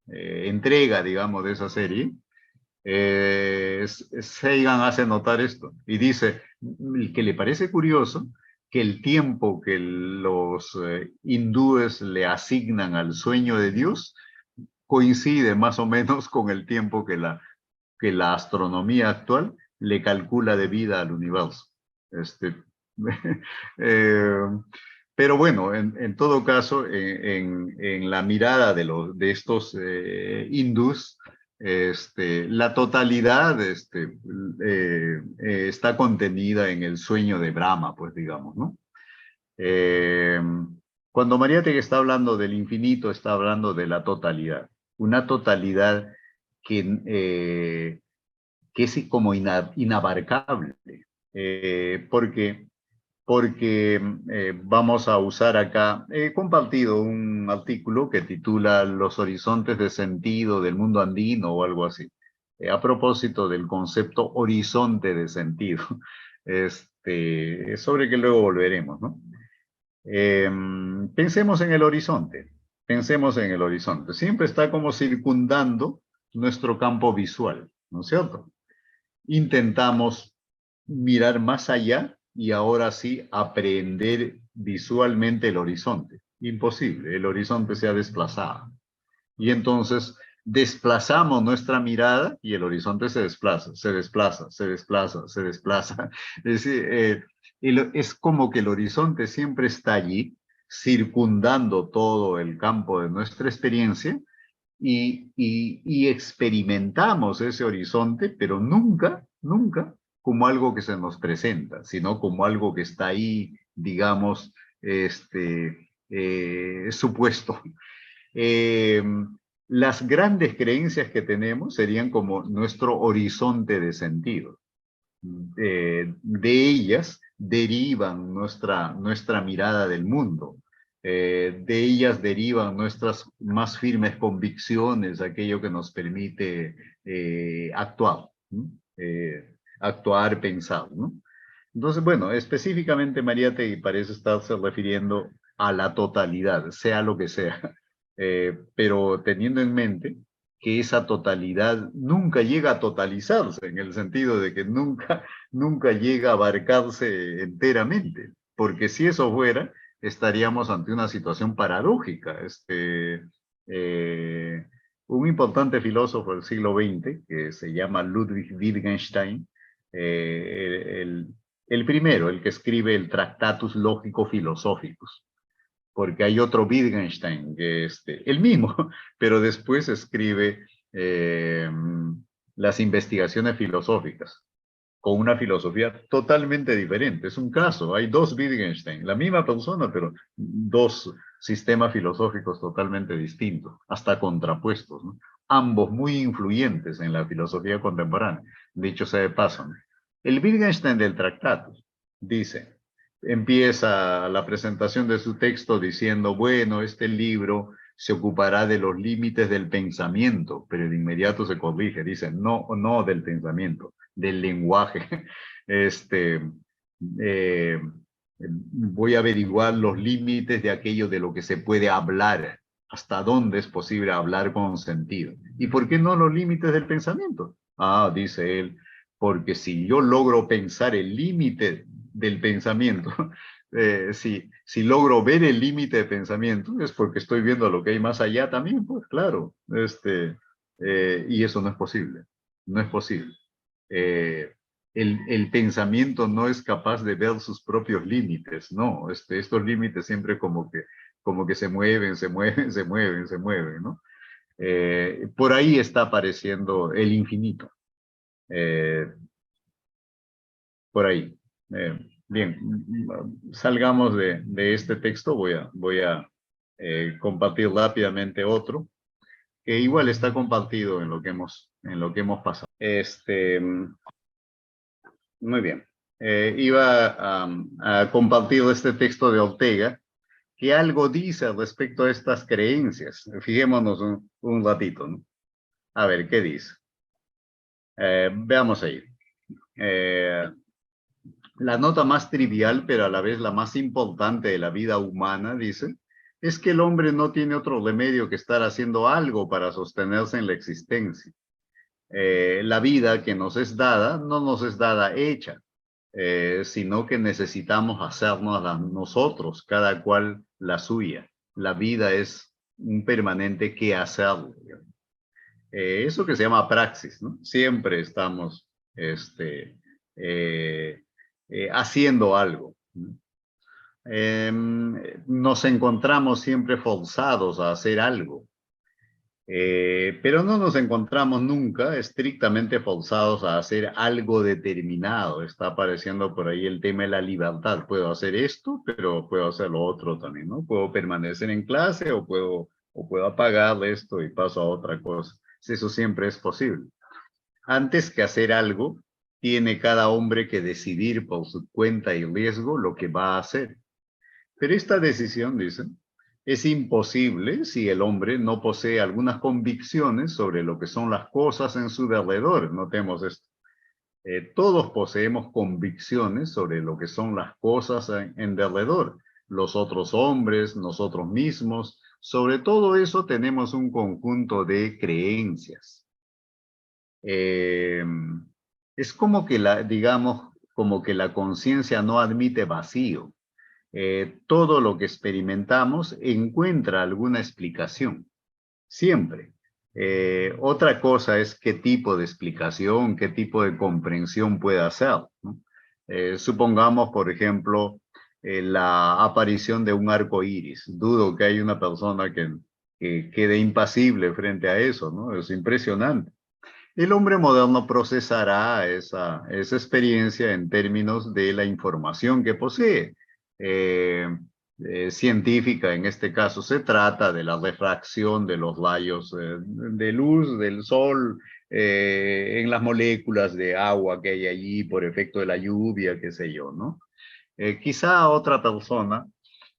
entrega, digamos, de esa serie, Sagan hace notar esto y dice que le parece curioso que el tiempo que los hindúes le asignan al sueño de Dios coincide más o menos con el tiempo que la astronomía actual le calcula de vida al universo. Este, eh, pero bueno, en todo caso, en la mirada de estos hindús, la totalidad está contenida en el sueño de Brahma, pues digamos, ¿no? Eh, Cuando Mariátegui está hablando del infinito, está hablando de la totalidad. Una totalidad que es como inabarcable. Porque vamos a usar acá, he compartido un artículo que titula Los horizontes de sentido del mundo andino o algo así, a propósito del concepto horizonte de sentido, sobre que luego volveremos, ¿no? Pensemos en el horizonte, pensemos en el horizonte, siempre está como circundando nuestro campo visual, ¿no es cierto? Intentamos mirar más allá y ahora sí aprehender visualmente el horizonte. Imposible, el horizonte se ha desplazado. Y entonces desplazamos nuestra mirada y el horizonte se desplaza, se desplaza, se desplaza, se desplaza. Es decir, es como que el horizonte siempre está allí, circundando todo el campo de nuestra experiencia y experimentamos ese horizonte, pero nunca, nunca como algo que se nos presenta, sino como algo que está ahí, digamos, supuesto. Eh, las grandes creencias que tenemos serían como nuestro horizonte de sentido. De ellas derivan nuestra mirada del mundo. De ellas derivan nuestras más firmes convicciones, aquello que nos permite actuar, ¿no? Actuar, pensar, ¿no? Entonces, bueno, específicamente Mariátegui parece estarse refiriendo a la totalidad, sea lo que sea, pero teniendo en mente que esa totalidad nunca llega a totalizarse, en el sentido de que nunca llega a abarcarse enteramente, porque si eso fuera, estaríamos ante una situación paradójica. Eh, un importante filósofo del siglo XX, que se llama Ludwig Wittgenstein, el primero, el que escribe el Tractatus Lógico-Filosóficos, porque hay otro Wittgenstein, que el mismo, pero después escribe las investigaciones filosóficas, con una filosofía totalmente diferente. Es un caso, hay dos Wittgenstein, la misma persona, pero dos sistemas filosóficos totalmente distintos, hasta contrapuestos, ¿no? Ambos muy influyentes en la filosofía contemporánea, dicho sea de paso, ¿no? El Wittgenstein del Tratado dice, empieza la presentación de su texto diciendo, bueno, este libro se ocupará de los límites del pensamiento, pero de inmediato se corrige, dice, no, no del pensamiento, del lenguaje. Este, eh, Voy a averiguar los límites de aquello de lo que se puede hablar, hasta dónde es posible hablar con sentido. ¿Y por qué no los límites del pensamiento? Ah, dice él, porque si yo logro pensar el límite del pensamiento, si logro ver el límite de pensamiento, es porque estoy viendo lo que hay más allá también, pues claro, y eso no es posible, no es posible. Eh, el pensamiento no es capaz de ver sus propios límites, no, estos límites siempre como que se mueven, se mueven, se mueven, se mueven, ¿no? Por ahí está apareciendo el infinito, eh, por ahí. Bien, salgamos de este texto, voy a compartir rápidamente otro, que igual está compartido en lo que hemos pasado. Muy bien. Iba a compartir este texto de Ortega, que algo dice respecto a estas creencias. Fijémonos un ratito, ¿no? A ver, ¿qué dice? Veamos ahí. La nota más trivial, pero a la vez la más importante de la vida humana, dice, es que el hombre no tiene otro remedio que estar haciendo algo para sostenerse en la existencia. La vida que nos es dada no nos es dada hecha, sino que necesitamos hacernos nosotros, cada cual la suya. La vida es un permanente quehacer. Eso que se llama praxis, ¿no? Siempre estamos este, eh, haciendo algo, ¿no? Nos encontramos siempre forzados a hacer algo, pero no nos encontramos nunca estrictamente forzados a hacer algo determinado. Está apareciendo por ahí el tema de la libertad. Puedo hacer esto, pero puedo hacer lo otro también, ¿no? Puedo permanecer en clase o puedo apagar esto y paso a otra cosa. Eso siempre es posible. Antes que hacer algo, tiene cada hombre que decidir por su cuenta y riesgo lo que va a hacer. Pero esta decisión, dicen, es imposible si el hombre no posee algunas convicciones sobre lo que son las cosas en su derredor. Notemos esto. Todos poseemos convicciones sobre lo que son las cosas en derredor. Los otros hombres, nosotros mismos. Sobre todo eso tenemos un conjunto de creencias. Es como que digamos, como que la conciencia no admite vacío. Todo lo que experimentamos encuentra alguna explicación, siempre. Otra cosa es qué tipo de explicación, qué tipo de comprensión puede hacer, ¿no? Supongamos, por ejemplo, la aparición de un arco iris. Dudo que haya una persona que quede impasible frente a eso, ¿no? Es impresionante. El hombre moderno procesará esa experiencia en términos de la información que posee. Eh, Científica, en este caso, se trata de la refracción de los rayos de luz del sol en las moléculas de agua que hay allí por efecto de la lluvia, qué sé yo, ¿no? Quizá otra persona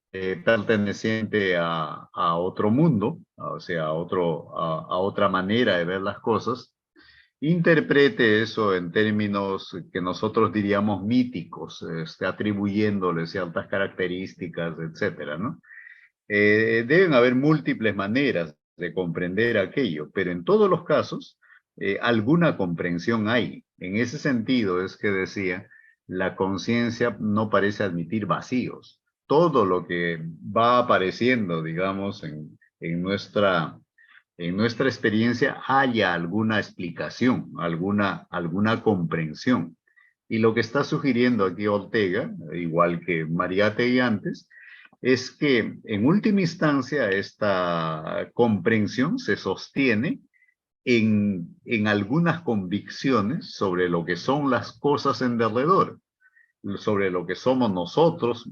perteneciente a otro mundo, o sea, a otra manera de ver las cosas, interprete eso en términos que nosotros diríamos míticos, atribuyéndole ciertas características, etcétera, ¿no? Deben haber múltiples maneras de comprender aquello, pero en todos los casos, alguna comprensión hay. En ese sentido es que decía, la conciencia no parece admitir vacíos. Todo lo que va apareciendo, digamos, en nuestra experiencia haya alguna explicación, alguna comprensión. Y lo que está sugiriendo aquí Ortega, igual que Mariátegui antes, es que en última instancia esta comprensión se sostiene en algunas convicciones sobre lo que son las cosas en derredor, sobre lo que somos nosotros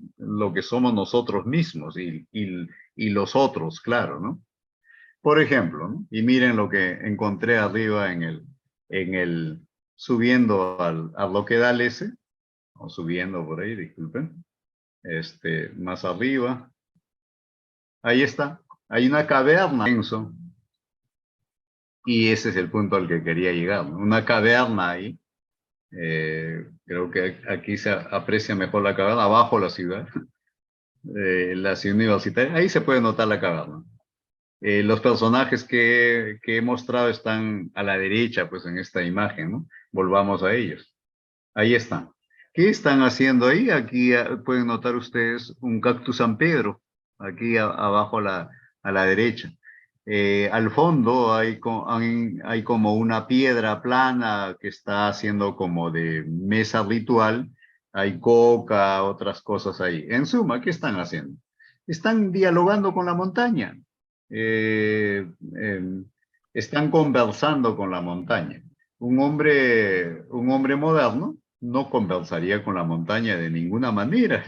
mismos y los otros, claro, ¿no? Por ejemplo, ¿no? Y miren lo que encontré arriba subiendo a lo que da el S, o subiendo por ahí, disculpen, más arriba. Ahí está, hay una caverna, y ese es el punto al que quería llegar, ¿no? Una caverna ahí, creo que aquí se aprecia mejor la caverna, abajo la ciudad universitaria, ahí se puede notar la caverna. Los personajes que he mostrado están a la derecha, pues en esta imagen, ¿no? Volvamos a ellos. Ahí están. ¿Qué están haciendo ahí? Aquí pueden notar ustedes un cactus San Pedro, aquí abajo a la derecha. Al fondo hay como una piedra plana que está haciendo como de mesa ritual. Hay coca, otras cosas ahí. En suma, ¿qué están haciendo? Están dialogando con la montaña. Eh, eh, Están conversando con la montaña. Un hombre moderno no conversaría con la montaña de ninguna manera.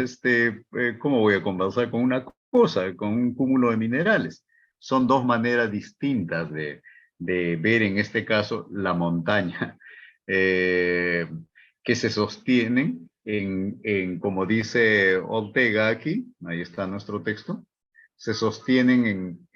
¿Cómo voy a conversar con una cosa, con un cúmulo de minerales? Son dos maneras distintas de ver, en este caso, la montaña, eh, que se sostienen como dice Ortega aquí, ahí está nuestro texto, se sostienen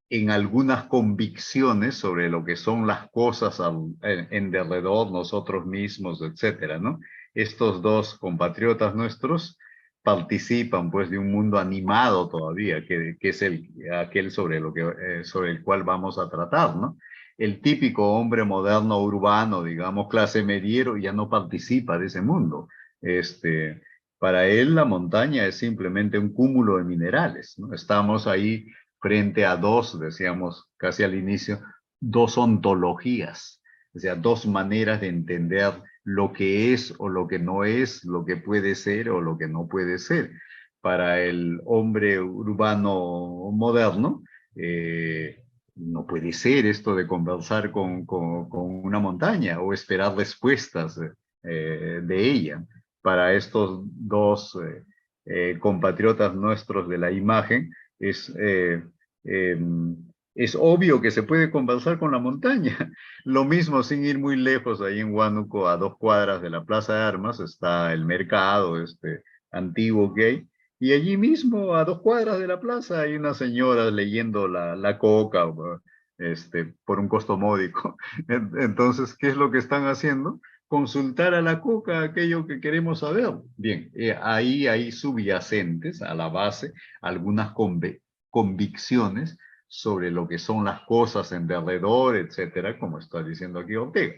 en algunas convicciones sobre lo que son las cosas en derredor, nosotros mismos, etcétera, ¿no? Estos dos compatriotas nuestros participan, pues, de un mundo animado todavía, que es aquel sobre el cual vamos a tratar, ¿no? el típico hombre moderno urbano, digamos, clase mediero, ya no participa de ese mundo. Para él la montaña es simplemente un cúmulo de minerales, ¿no? Estamos ahí frente a dos, decíamos casi al inicio, dos ontologías, o sea, dos maneras de entender lo que es o lo que no es, lo que puede ser o lo que no puede ser. Para el hombre urbano moderno, no puede ser esto de conversar con una montaña o esperar respuestas de ella. Para estos dos compatriotas nuestros de la imagen, es, eh, eh, es obvio que se puede conversar con la montaña. Lo mismo sin ir muy lejos, ahí en Huánuco, a 2 cuadras de la Plaza de Armas, está el mercado antiguo que hay. Y allí mismo, a 2 cuadras de la plaza, hay una señora leyendo la coca por un costo módico. Entonces, ¿qué es lo que están haciendo? Consultar a la coca aquello que queremos saber. Bien, ahí hay subyacentes a la base algunas convicciones sobre lo que son las cosas en derredor, etcétera, como está diciendo aquí Ortega.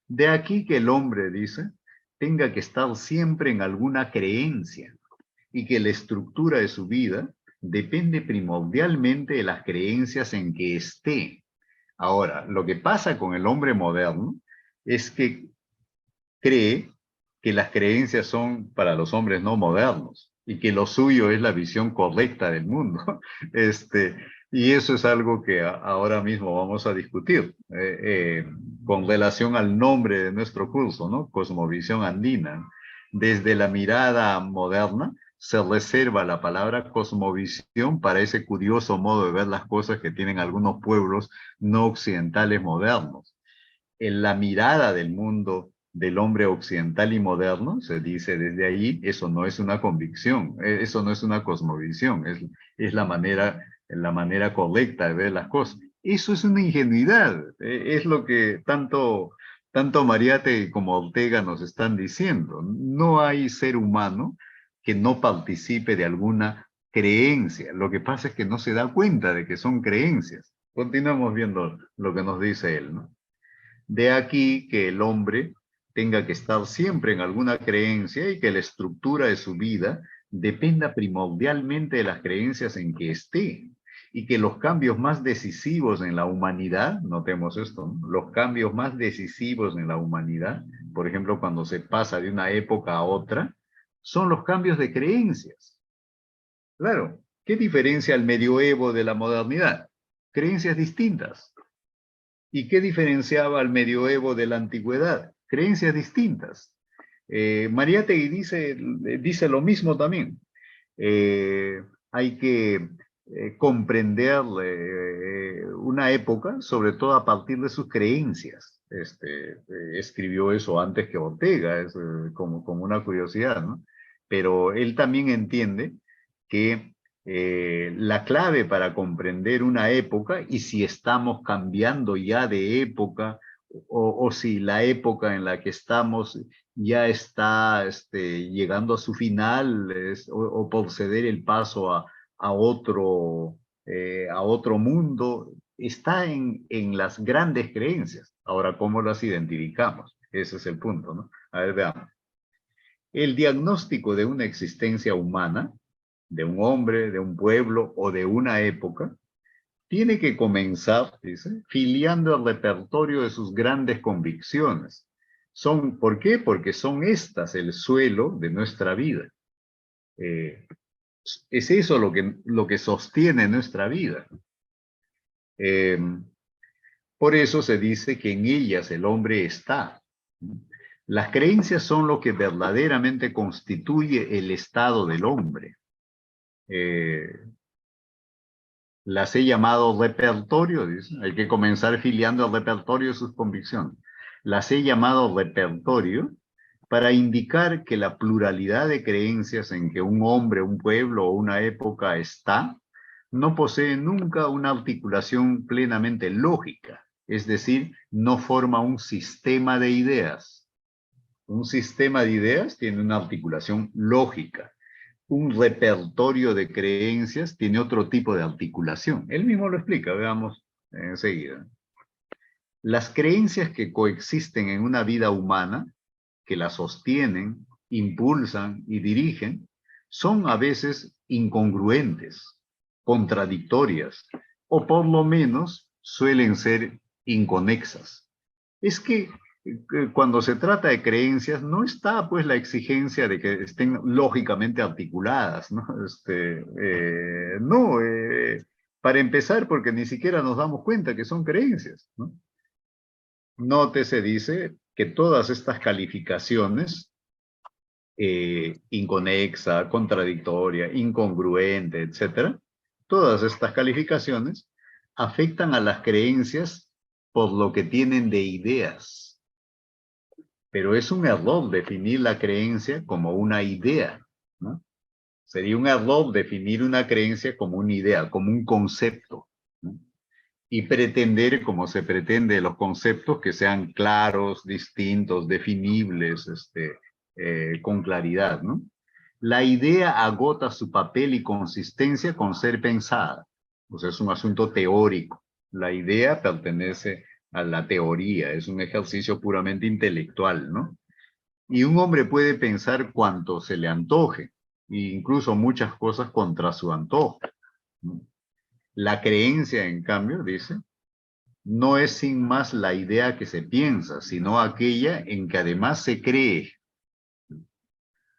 De aquí que el hombre, dice, tenga que estar siempre en alguna creencia y que la estructura de su vida depende primordialmente de las creencias en que esté. Ahora, lo que pasa con el hombre moderno es que cree que las creencias son para los hombres no modernos y que lo suyo es la visión correcta del mundo. Y eso es algo que ahora mismo vamos a discutir con relación al nombre de nuestro curso, ¿no? Cosmovisión andina. Desde la mirada moderna se reserva la palabra cosmovisión para ese curioso modo de ver las cosas que tienen algunos pueblos no occidentales modernos. En la mirada del mundo del hombre occidental y moderno, se dice desde allí, eso no es una convicción, eso no es una cosmovisión, es la manera correcta de ver las cosas. Eso es una ingenuidad, es lo que tanto Mariátegui como Ortega nos están diciendo. No hay ser humano que no participe de alguna creencia. Lo que pasa es que no se da cuenta de que son creencias. Continuamos viendo lo que nos dice él, ¿no? De aquí que el hombre tenga que estar siempre en alguna creencia y que la estructura de su vida dependa primordialmente de las creencias en que esté. Y que los cambios más decisivos en la humanidad, notemos esto, ¿no? Los cambios más decisivos en la humanidad, por ejemplo, cuando se pasa de una época a otra, son los cambios de creencias. Claro, ¿qué diferencia el medioevo de la modernidad? Creencias distintas. ¿Y qué diferenciaba al medioevo de la antigüedad? Creencias distintas. Mariátegui dice lo mismo también. Hay que comprender una época, sobre todo a partir de sus creencias. Escribió eso antes que Ortega, es como una curiosidad, ¿no? Pero él también entiende que la clave para comprender una época y si estamos cambiando ya de época o si la época en la que estamos ya está llegando a su final o por ceder el paso a otro mundo, está en las grandes creencias. Ahora, ¿cómo las identificamos? Ese es el punto, ¿no? A ver, veamos. El diagnóstico de una existencia humana, de un hombre, de un pueblo o de una época, tiene que comenzar, dice, filiando el repertorio de sus grandes convicciones. ¿Por qué? Porque son estas el suelo de nuestra vida. Es eso lo que sostiene nuestra vida. Eh, por eso se dice que en ellas el hombre está. Las creencias son lo que verdaderamente constituye el estado del hombre. Las he llamado repertorio, dice. Hay que comenzar filiando el repertorio de sus convicciones. Las he llamado repertorio para indicar que la pluralidad de creencias en que un hombre, un pueblo o una época está, no posee nunca una articulación plenamente lógica, es decir, no forma un sistema de ideas. Un sistema de ideas tiene una articulación lógica. Un repertorio de creencias tiene otro tipo de articulación. Él mismo lo explica, veamos enseguida. Las creencias que coexisten en una vida humana, que la sostienen, impulsan y dirigen, son a veces incongruentes, contradictorias, o por lo menos suelen ser inconexas. Es que cuando se trata de creencias, no está pues la exigencia de que estén lógicamente articuladas, ¿no? No, para empezar, porque ni siquiera nos damos cuenta que son creencias, ¿no? Nótese, dice, que todas estas calificaciones, inconexa, contradictoria, incongruente, etcétera, todas estas calificaciones afectan a las creencias por lo que tienen de ideas. Pero es un error definir la creencia como una idea, ¿no? Sería un error definir una creencia como una idea, como un concepto, ¿no? Y pretender, como se pretende, los conceptos que sean claros, distintos, definibles, con claridad, ¿no? La idea agota su papel y consistencia con ser pensada. O sea, es un asunto teórico. La idea pertenece a la teoría, es un ejercicio puramente intelectual, ¿no? Y un hombre puede pensar cuanto se le antoje, e incluso muchas cosas contra su antojo, ¿no? La creencia, en cambio, dice, no es sin más la idea que se piensa, sino aquella en que además se cree.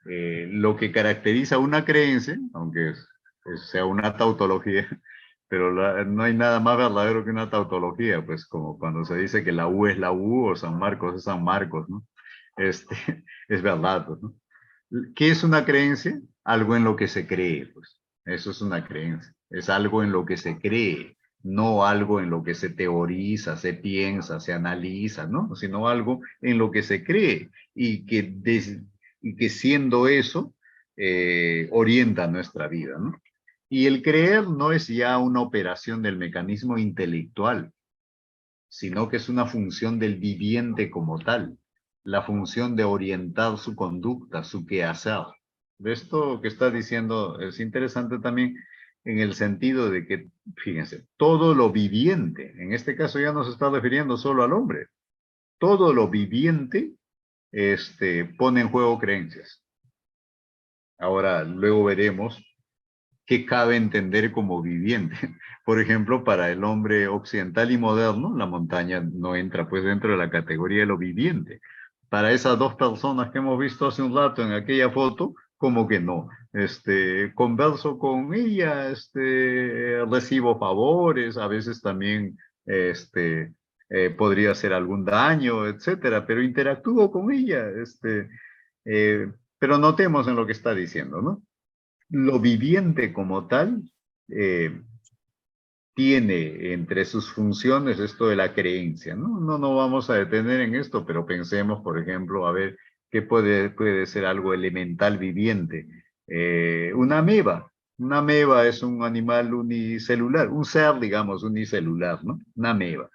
Lo que caracteriza una creencia, aunque sea una tautología, pero no hay nada más verdadero que una tautología, pues como cuando se dice que la U es la U o San Marcos es San Marcos, ¿no? Este, es verdad, pues, ¿no? ¿Qué es una creencia? Algo en lo que se cree, pues. Eso es una creencia. Es algo en lo que se cree, no algo en lo que se teoriza, se piensa, se analiza, ¿no? Sino algo en lo que se cree y que siendo eso, orienta nuestra vida, ¿no? Y el creer no es ya una operación del mecanismo intelectual, sino que es una función del viviente como tal, la función de orientar su conducta, su quehacer. Esto que está diciendo es interesante también en el sentido de que, fíjense, todo lo viviente, en este caso ya no se está refiriendo solo al hombre, todo lo viviente pone en juego creencias. Ahora, luego veremos qué cabe entender como viviente. Por ejemplo, para el hombre occidental y moderno, la montaña no entra pues dentro de la categoría de lo viviente. Para esas dos personas que hemos visto hace un rato en aquella foto, como que no. Converso con ella, recibo favores, a veces también podría hacer algún daño, etcétera, pero interactúo con ella, eh, pero notemos en lo que está diciendo, ¿no? Lo viviente como tal eh, tiene entre sus funciones esto de la creencia, ¿no? No vamos a detener en esto, pero pensemos, por ejemplo, a ver qué puede ser algo elemental viviente. Una ameba. Una ameba es un animal unicelular, un ser, digamos, unicelular, ¿no? Una ameba.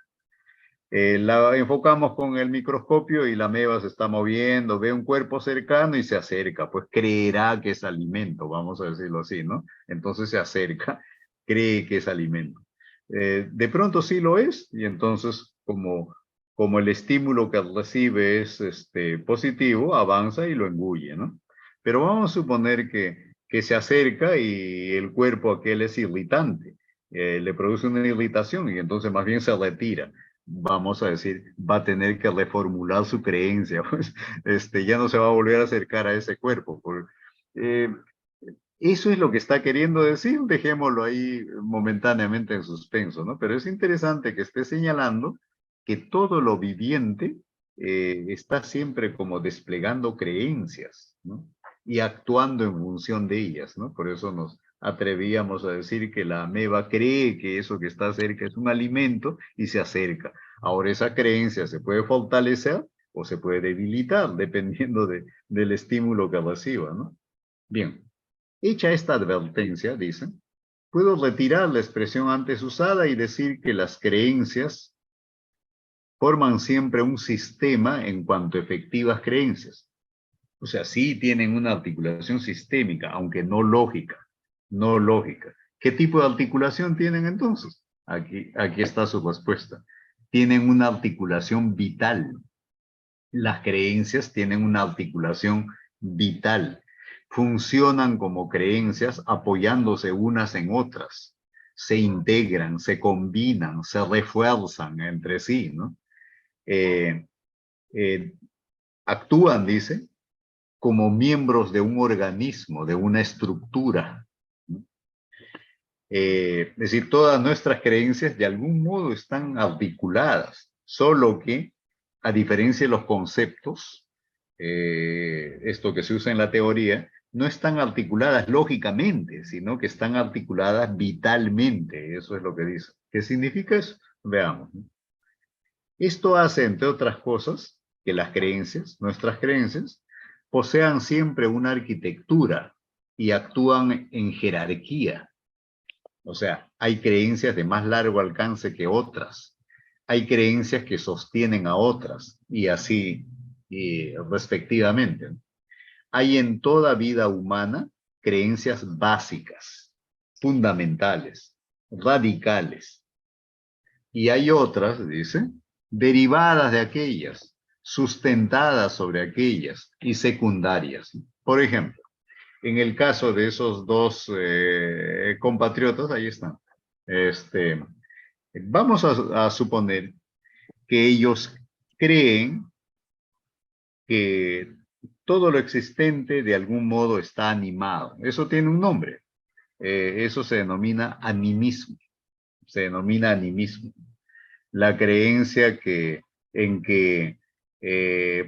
La enfocamos con el microscopio y la ameba se está moviendo, ve un cuerpo cercano y se acerca, pues creerá que es alimento, vamos a decirlo así, ¿no? Entonces se acerca, cree que es alimento. De pronto sí lo es, y entonces como el estímulo que recibe es positivo, avanza y lo engulle, ¿no? Pero vamos a suponer que se acerca y el cuerpo aquel es irritante, le produce una irritación y entonces más bien se retira, vamos a decir, va a tener que reformular su creencia, pues, ya no se va a volver a acercar a ese cuerpo. Eh, Eso es lo que está queriendo decir, dejémoslo ahí momentáneamente en suspenso, ¿no? Pero es interesante que esté señalando que todo lo viviente está siempre como desplegando creencias, ¿no? Y actuando en función de ellas, ¿no? Por eso nos atrevíamos a decir que la ameba cree que eso que está cerca es un alimento y se acerca. Ahora esa creencia se puede fortalecer o se puede debilitar dependiendo del estímulo que reciba, ¿no? Bien. Hecha esta advertencia, dice, puedo retirar la expresión antes usada y decir que las creencias forman siempre un sistema en cuanto a efectivas creencias. O sea, sí tienen una articulación sistémica, aunque no lógica, no lógica. ¿Qué tipo de articulación tienen entonces? Aquí está su respuesta. tienen una articulación vital. Las creencias tienen una articulación vital. Funcionan como creencias apoyándose unas en otras. Se integran, se combinan, se refuerzan entre sí, ¿no? Eh, eh, Actúan, dice, como miembros de un organismo, de una estructura. Es decir, todas nuestras creencias de algún modo están articuladas, solo que, a diferencia de los conceptos, esto que se usa en la teoría, no están articuladas lógicamente, sino que están articuladas vitalmente. Eso es lo que dice. ¿Qué significa eso? Veamos. Esto hace, entre otras cosas, que las creencias, nuestras creencias, posean siempre una arquitectura y actúan en jerarquía. O sea, hay creencias de más largo alcance que otras. Hay creencias que sostienen a otras y así respectivamente. Hay en toda vida humana creencias básicas, fundamentales, radicales. Y hay otras, dice, derivadas de aquellas, sustentadas sobre aquellas y secundarias. Por ejemplo, en el caso de esos dos compatriotas, ahí están. Vamos a suponer que ellos creen que todo lo existente de algún modo está animado. Eso tiene un nombre. Eso se denomina animismo. Se denomina animismo. La creencia en que,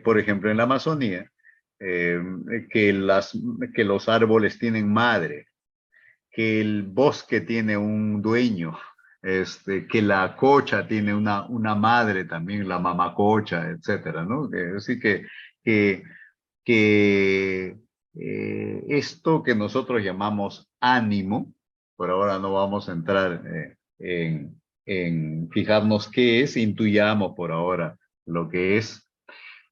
por ejemplo, en la Amazonía, eh, que los árboles tienen madre, que el bosque tiene un dueño, que la cocha tiene una madre también, la mamacocha, etcétera, ¿no? Así que, que esto que nosotros llamamos ánimo, por ahora no vamos a entrar en fijarnos qué es, intuyamos por ahora lo que es,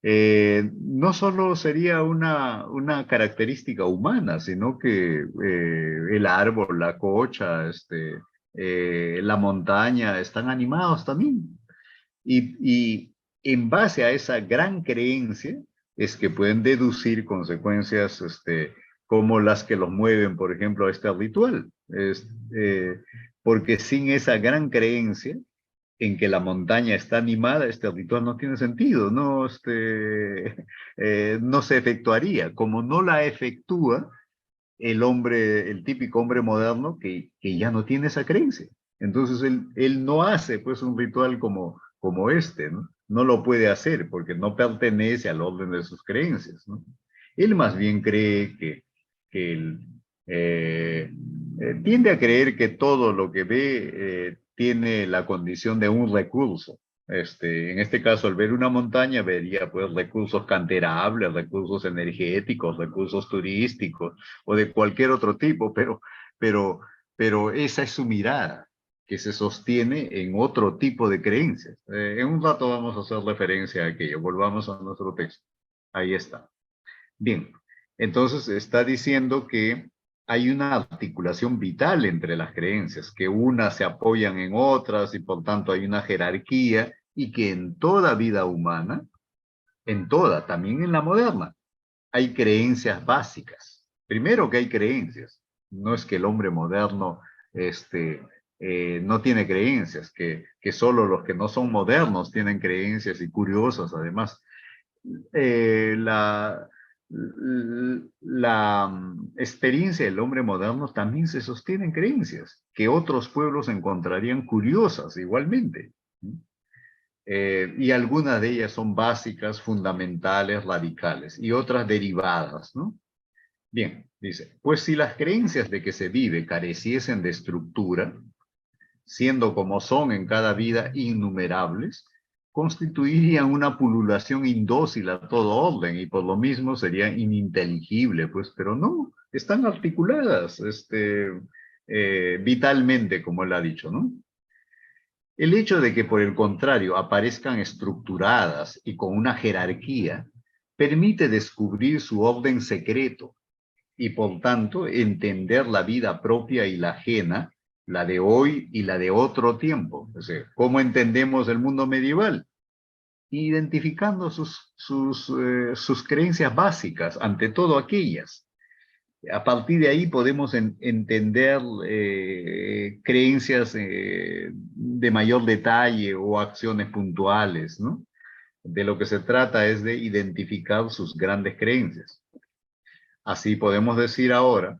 no solo sería una característica humana, sino que el árbol, la cocha, la montaña están animados también. Y en base a esa gran creencia es que pueden deducir consecuencias como las que los mueven, por ejemplo, a este ritual. Porque sin esa gran creencia, en que la montaña está animada, este ritual no tiene sentido, no, no se efectuaría. Como no la efectúa el hombre, el típico hombre moderno que ya no tiene esa creencia. Entonces él no hace pues un ritual como este, ¿no? No lo puede hacer porque no pertenece al orden de sus creencias, ¿no? Él más bien cree que él, tiende a creer que todo lo que ve tiene la condición de un recurso. En este caso, al ver una montaña, vería pues recursos canterables, recursos energéticos, recursos turísticos o de cualquier otro tipo, pero, pero esa es su mirada, que se sostiene en otro tipo de creencias. En un rato vamos a hacer referencia a aquello. Volvamos a nuestro texto. Ahí está. Bien, entonces está diciendo que hay una articulación vital entre las creencias, que unas se apoyan en otras y por tanto hay una jerarquía y que en toda vida humana, en toda, también en la moderna, hay creencias básicas. Primero que hay creencias, no es que el hombre moderno no tiene creencias, que solo los que no son modernos tienen creencias y curiosas además. La experiencia del hombre moderno también se sostiene en creencias que otros pueblos encontrarían curiosas igualmente. Y algunas de ellas son básicas, fundamentales, radicales, y otras derivadas, ¿no? Bien, dice, pues si las creencias de que se vive careciesen de estructura, siendo como son en cada vida innumerables, constituirían una pululación indócil a todo orden y por lo mismo sería ininteligible, pues, pero no, están articuladas vitalmente, como él ha dicho, ¿no? El hecho de que, por el contrario, aparezcan estructuradas y con una jerarquía, permite descubrir su orden secreto y, por tanto, entender la vida propia y la ajena la de hoy y la de otro tiempo. O sea, ¿cómo entendemos el mundo medieval? Identificando sus creencias básicas, ante todo aquellas. A partir de ahí podemos entender creencias de mayor detalle o acciones puntuales, ¿no? De lo que se trata es de identificar sus grandes creencias. Así podemos decir ahora,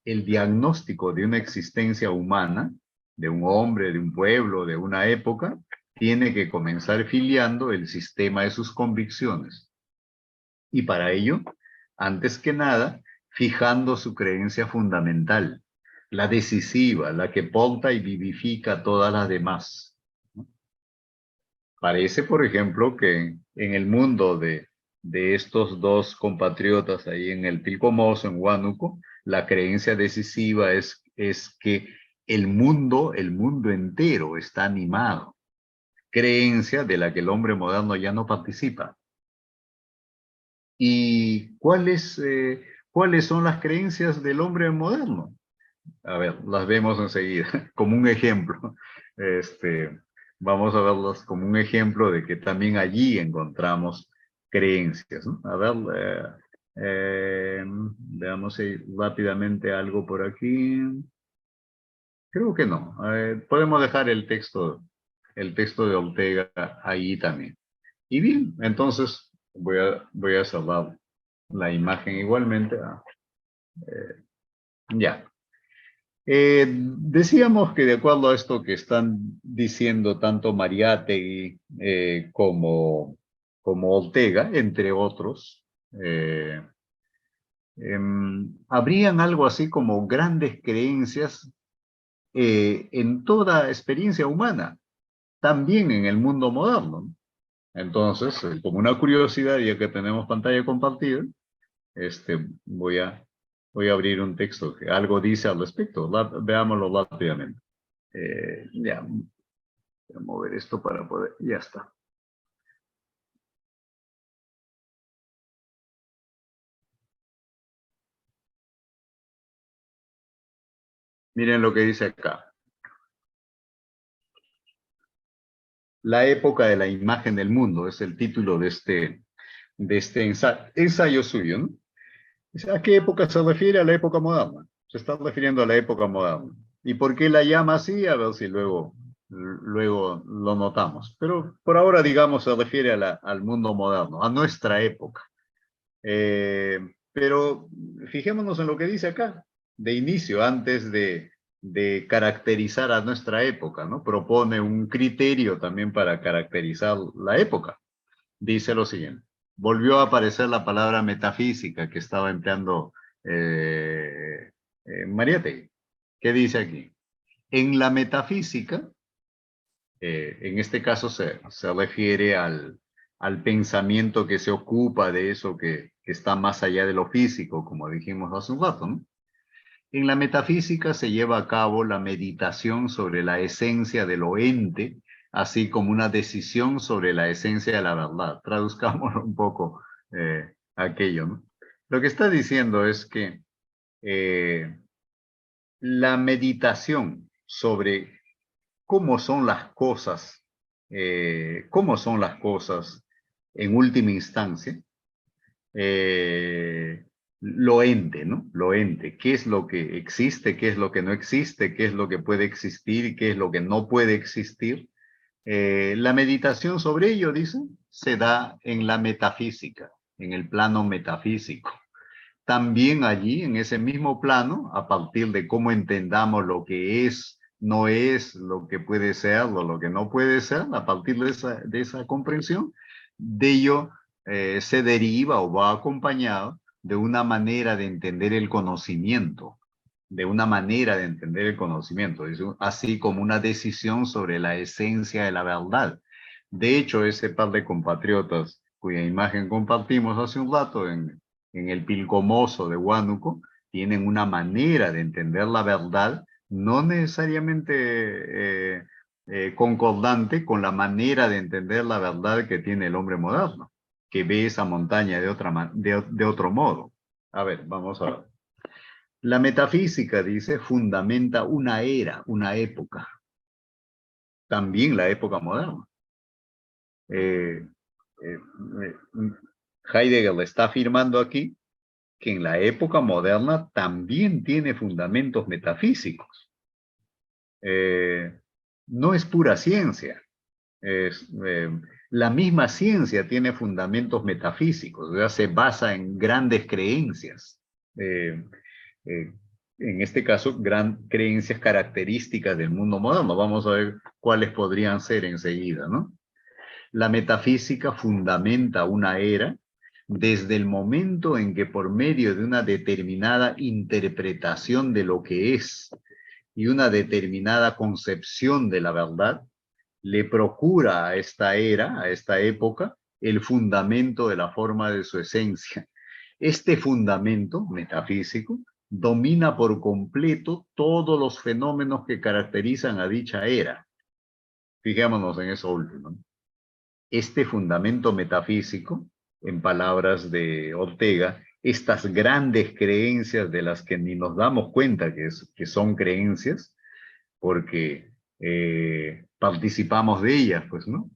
el diagnóstico de una existencia humana, de un hombre, de un pueblo, de una época, tiene que comenzar filiando el sistema de sus convicciones. Y para ello, antes que nada, fijando su creencia fundamental, la decisiva, la que porta y vivifica todas las demás. Parece, por ejemplo, que en el mundo de estos dos compatriotas ahí en el Pilcomoso, en Huánuco, la creencia decisiva es que el mundo entero está animado. Creencia de la que el hombre moderno ya no participa. ¿Y cuáles son las creencias del hombre moderno? A ver, las vemos enseguida, como un ejemplo. Vamos a verlas como un ejemplo de que también allí encontramos creencias, ¿no? A ver, veamos rápidamente algo por aquí. Creo que no. Podemos dejar el texto de Ortega ahí también. Y bien, entonces voy a cerrar la imagen igualmente. Ya. Decíamos que de acuerdo a esto que están diciendo tanto Mariátegui como Ortega, entre otros, habrían algo así como grandes creencias en toda experiencia humana, también en el mundo moderno, ¿no? Entonces, como una curiosidad, ya que tenemos pantalla compartida, voy a abrir un texto que algo dice al respecto. Veámoslo rápidamente. Ya, voy a mover esto para poder, ya está. Miren lo que dice acá. La época de la imagen del mundo es el título de este ensayo suyo, ¿no? ¿A qué época se refiere? A la época moderna. Se está refiriendo a la época moderna. ¿Y por qué la llama así? A ver si luego lo notamos. Pero por ahora, digamos, se refiere al mundo moderno, a nuestra época. Pero fijémonos en lo que dice acá, de inicio, antes de caracterizar a nuestra época, ¿no? Propone un criterio también para caracterizar la época. Dice lo siguiente: volvió a aparecer la palabra metafísica que estaba empleando Mariátegui. ¿Qué dice aquí? En la metafísica, en este caso se refiere al pensamiento que se ocupa de eso que está más allá de lo físico, como dijimos hace un rato, ¿no? En la metafísica se lleva a cabo la meditación sobre la esencia de lo ente, así como una decisión sobre la esencia de la verdad. Traduzcamos un poco aquello, ¿no? Lo que está diciendo es que la meditación sobre cómo son las cosas en última instancia, lo ente, ¿no? Lo ente, qué es lo que existe, qué es lo que no existe, qué es lo que puede existir y qué es lo que no puede existir. La meditación sobre ello, dice, se da en la metafísica, en el plano metafísico. También allí, en ese mismo plano, a partir de cómo entendamos lo que es, no es, lo que puede ser, o lo que no puede ser, a partir de esa comprensión, de ello se deriva o va acompañado de una manera de entender el conocimiento, de una manera de entender el conocimiento, así como una decisión sobre la esencia de la verdad. De hecho, ese par de compatriotas cuya imagen compartimos hace un rato en el Pilcomoso de Huánuco, tienen una manera de entender la verdad, no necesariamente concordante con la manera de entender la verdad que tiene el hombre moderno, que ve esa montaña de otro modo. A ver, vamos a ver. La metafísica, dice, fundamenta una era, una época, también la época moderna. Eh, eh, Heidegger está afirmando aquí que en la época moderna también tiene fundamentos metafísicos. No es pura ciencia. Es, la misma ciencia tiene fundamentos metafísicos, o sea, se basa en grandes creencias. Eh, eh, en este caso, creencias características del mundo moderno. Vamos a ver cuáles podrían ser enseguida, ¿no? La metafísica fundamenta una era desde el momento en que por medio de una determinada interpretación de lo que es y una determinada concepción de la verdad, le procura a esta era, a esta época, el fundamento de la forma de su esencia. Este fundamento metafísico domina por completo todos los fenómenos que caracterizan a dicha era. Fijémonos en eso último, ¿no? Este fundamento metafísico, en palabras de Ortega, estas grandes creencias de las que ni nos damos cuenta que son creencias, porque participamos de ellas, pues, ¿no?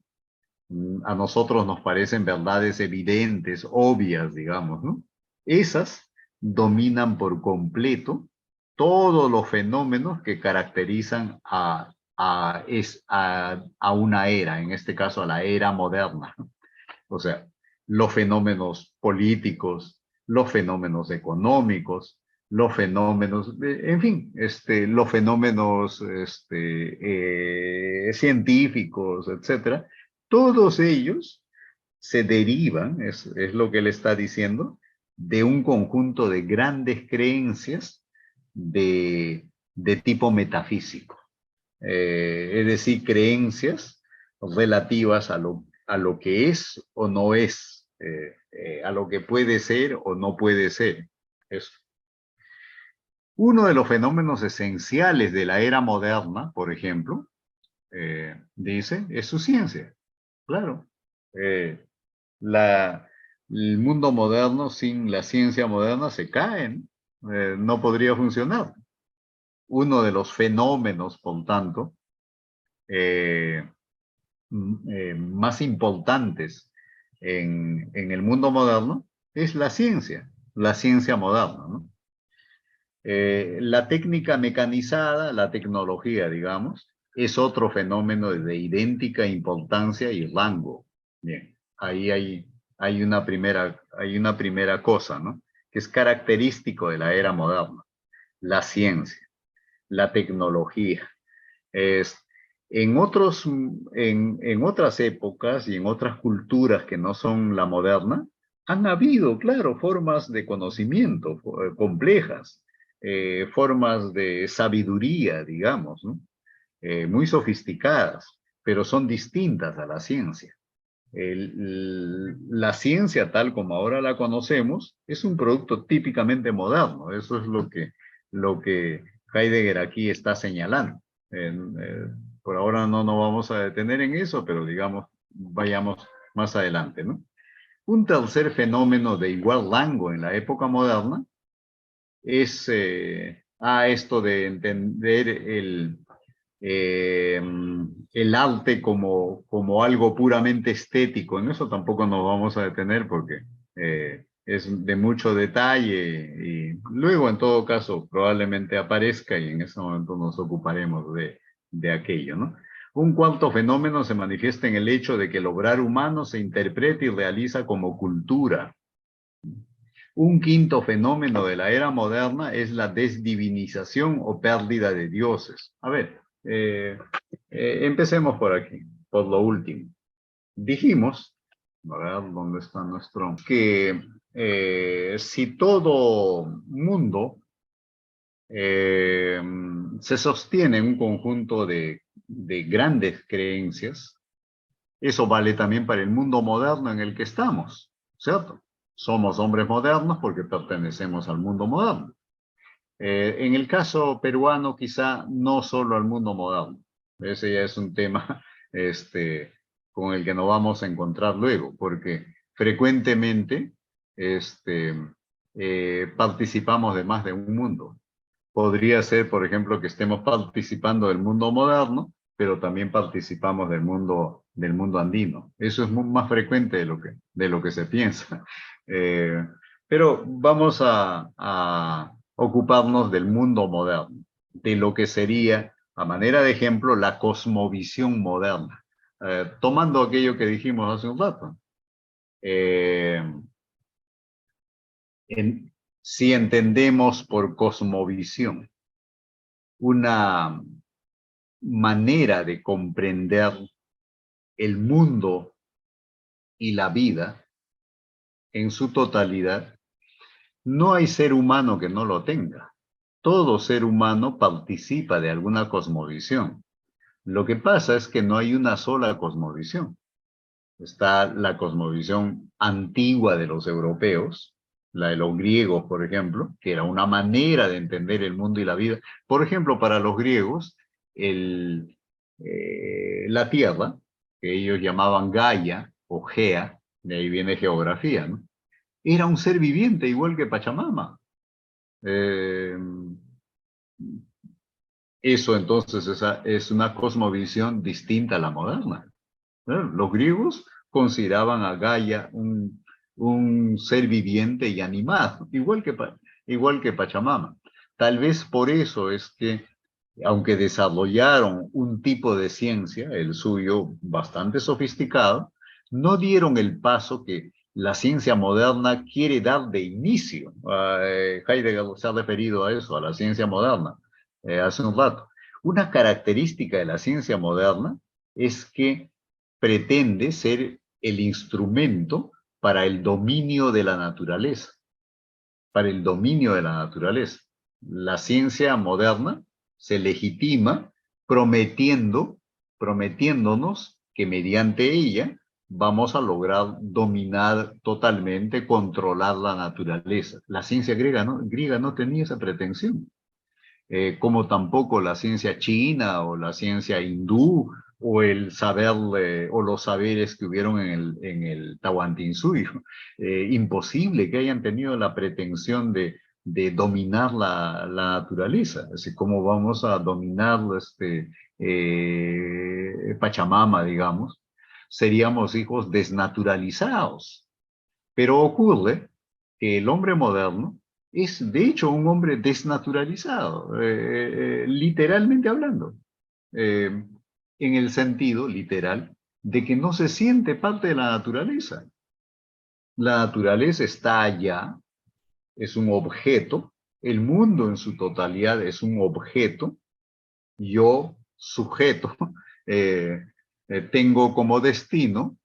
A nosotros nos parecen verdades evidentes, obvias, digamos, ¿no? Esas dominan por completo todos los fenómenos que caracterizan a una era, en este caso a la era moderna, ¿no? O sea, los fenómenos políticos, los fenómenos económicos, los fenómenos, en fin, los fenómenos científicos, etcétera, todos ellos se derivan, es lo que él está diciendo, de un conjunto de grandes creencias de tipo metafísico. Es decir, creencias relativas a lo que es o no es, a lo que puede ser o no puede ser. Eso. Uno de los fenómenos esenciales de la era moderna, por ejemplo, dice, es su ciencia. Claro. Eh, la, el mundo moderno sin la ciencia moderna se cae, ¿no? No podría funcionar. Uno de los fenómenos, por tanto, eh, más importantes en el mundo moderno es la ciencia moderna, ¿no? La técnica mecanizada, la tecnología, digamos, es otro fenómeno de idéntica importancia y rango. Bien, ahí hay una primera cosa, ¿no? Que es característico de la era moderna, la ciencia, la tecnología. Es, en otras épocas y en otras culturas que no son la moderna, han habido, claro, formas de conocimiento complejas, formas de sabiduría, digamos, ¿no? Muy sofisticadas, pero son distintas a la ciencia. La ciencia tal como ahora la conocemos es un producto típicamente moderno. Eso es lo que Heidegger aquí está señalando. Por ahora no nos vamos a detener en eso, pero digamos, vayamos más adelante, ¿no? Un tercer fenómeno de igual rango en la época moderna es esto de entender eh, el arte como algo puramente estético. En eso tampoco nos vamos a detener porque es de mucho detalle y luego en todo caso probablemente aparezca y en ese momento nos ocuparemos de aquello, ¿no? Un cuarto fenómeno se manifiesta en el hecho de que el obrar humano se interpreta y realiza como cultura. Un quinto fenómeno de la era moderna es la desdivinización o pérdida de dioses. A ver, empecemos por aquí, por lo último. Dijimos, a ver, ¿dónde está nuestro? Que si todo mundo se sostiene en un conjunto de grandes creencias, eso vale también para el mundo moderno en el que estamos, ¿cierto? Somos hombres modernos porque pertenecemos al mundo moderno. En el caso peruano, quizá no solo al mundo moderno. Ese ya es un tema con el que nos vamos a encontrar luego, porque frecuentemente participamos de más de un mundo. Podría ser, por ejemplo, que estemos participando del mundo moderno, pero también participamos del mundo andino. Eso es más frecuente de lo que se piensa. Eh, pero vamos a ocuparnos del mundo moderno, de lo que sería, a manera de ejemplo, la cosmovisión moderna. Tomando aquello que dijimos hace un rato. Eh, si entendemos por cosmovisión una manera de comprender el mundo y la vida en su totalidad, no hay ser humano que no lo tenga. Todo ser humano participa de alguna cosmovisión. Lo que pasa es que no hay una sola cosmovisión. Está la cosmovisión antigua de los europeos, la de los griegos, por ejemplo, que era una manera de entender el mundo y la vida. Por ejemplo, para los griegos, la Tierra, que ellos llamaban Gaia o Gea, de ahí viene geografía, ¿no? Era un ser viviente igual que Pachamama. Eh, Eso entonces es una cosmovisión distinta a la moderna. Los griegos consideraban a Gaia un ser viviente y animado, igual que Pachamama. Tal vez por eso es que, aunque desarrollaron un tipo de ciencia, el suyo bastante sofisticado, no dieron el paso que la ciencia moderna quiere dar de inicio. Heidegger se ha referido a eso, a la ciencia moderna, hace un rato. Una característica de la ciencia moderna es que pretende ser el instrumento para el dominio de la naturaleza, para el dominio de la naturaleza. La ciencia moderna se legitima prometiéndonos que mediante ella vamos a lograr dominar totalmente, controlar la naturaleza. La ciencia griega no tenía esa pretensión, como tampoco la ciencia china o la ciencia hindú o el saber o los saberes que hubieron en el Tahuantinsuyo. Imposible que hayan tenido la pretensión de dominar la naturaleza, así como vamos a dominar Pachamama, digamos, seríamos hijos desnaturalizados. Pero ocurre que el hombre moderno es de hecho un hombre desnaturalizado, literalmente hablando, eh, en el sentido literal de que no se siente parte de la naturaleza. La naturaleza está allá, es un objeto, el mundo en su totalidad es un objeto, yo, sujeto, eh, tengo como destino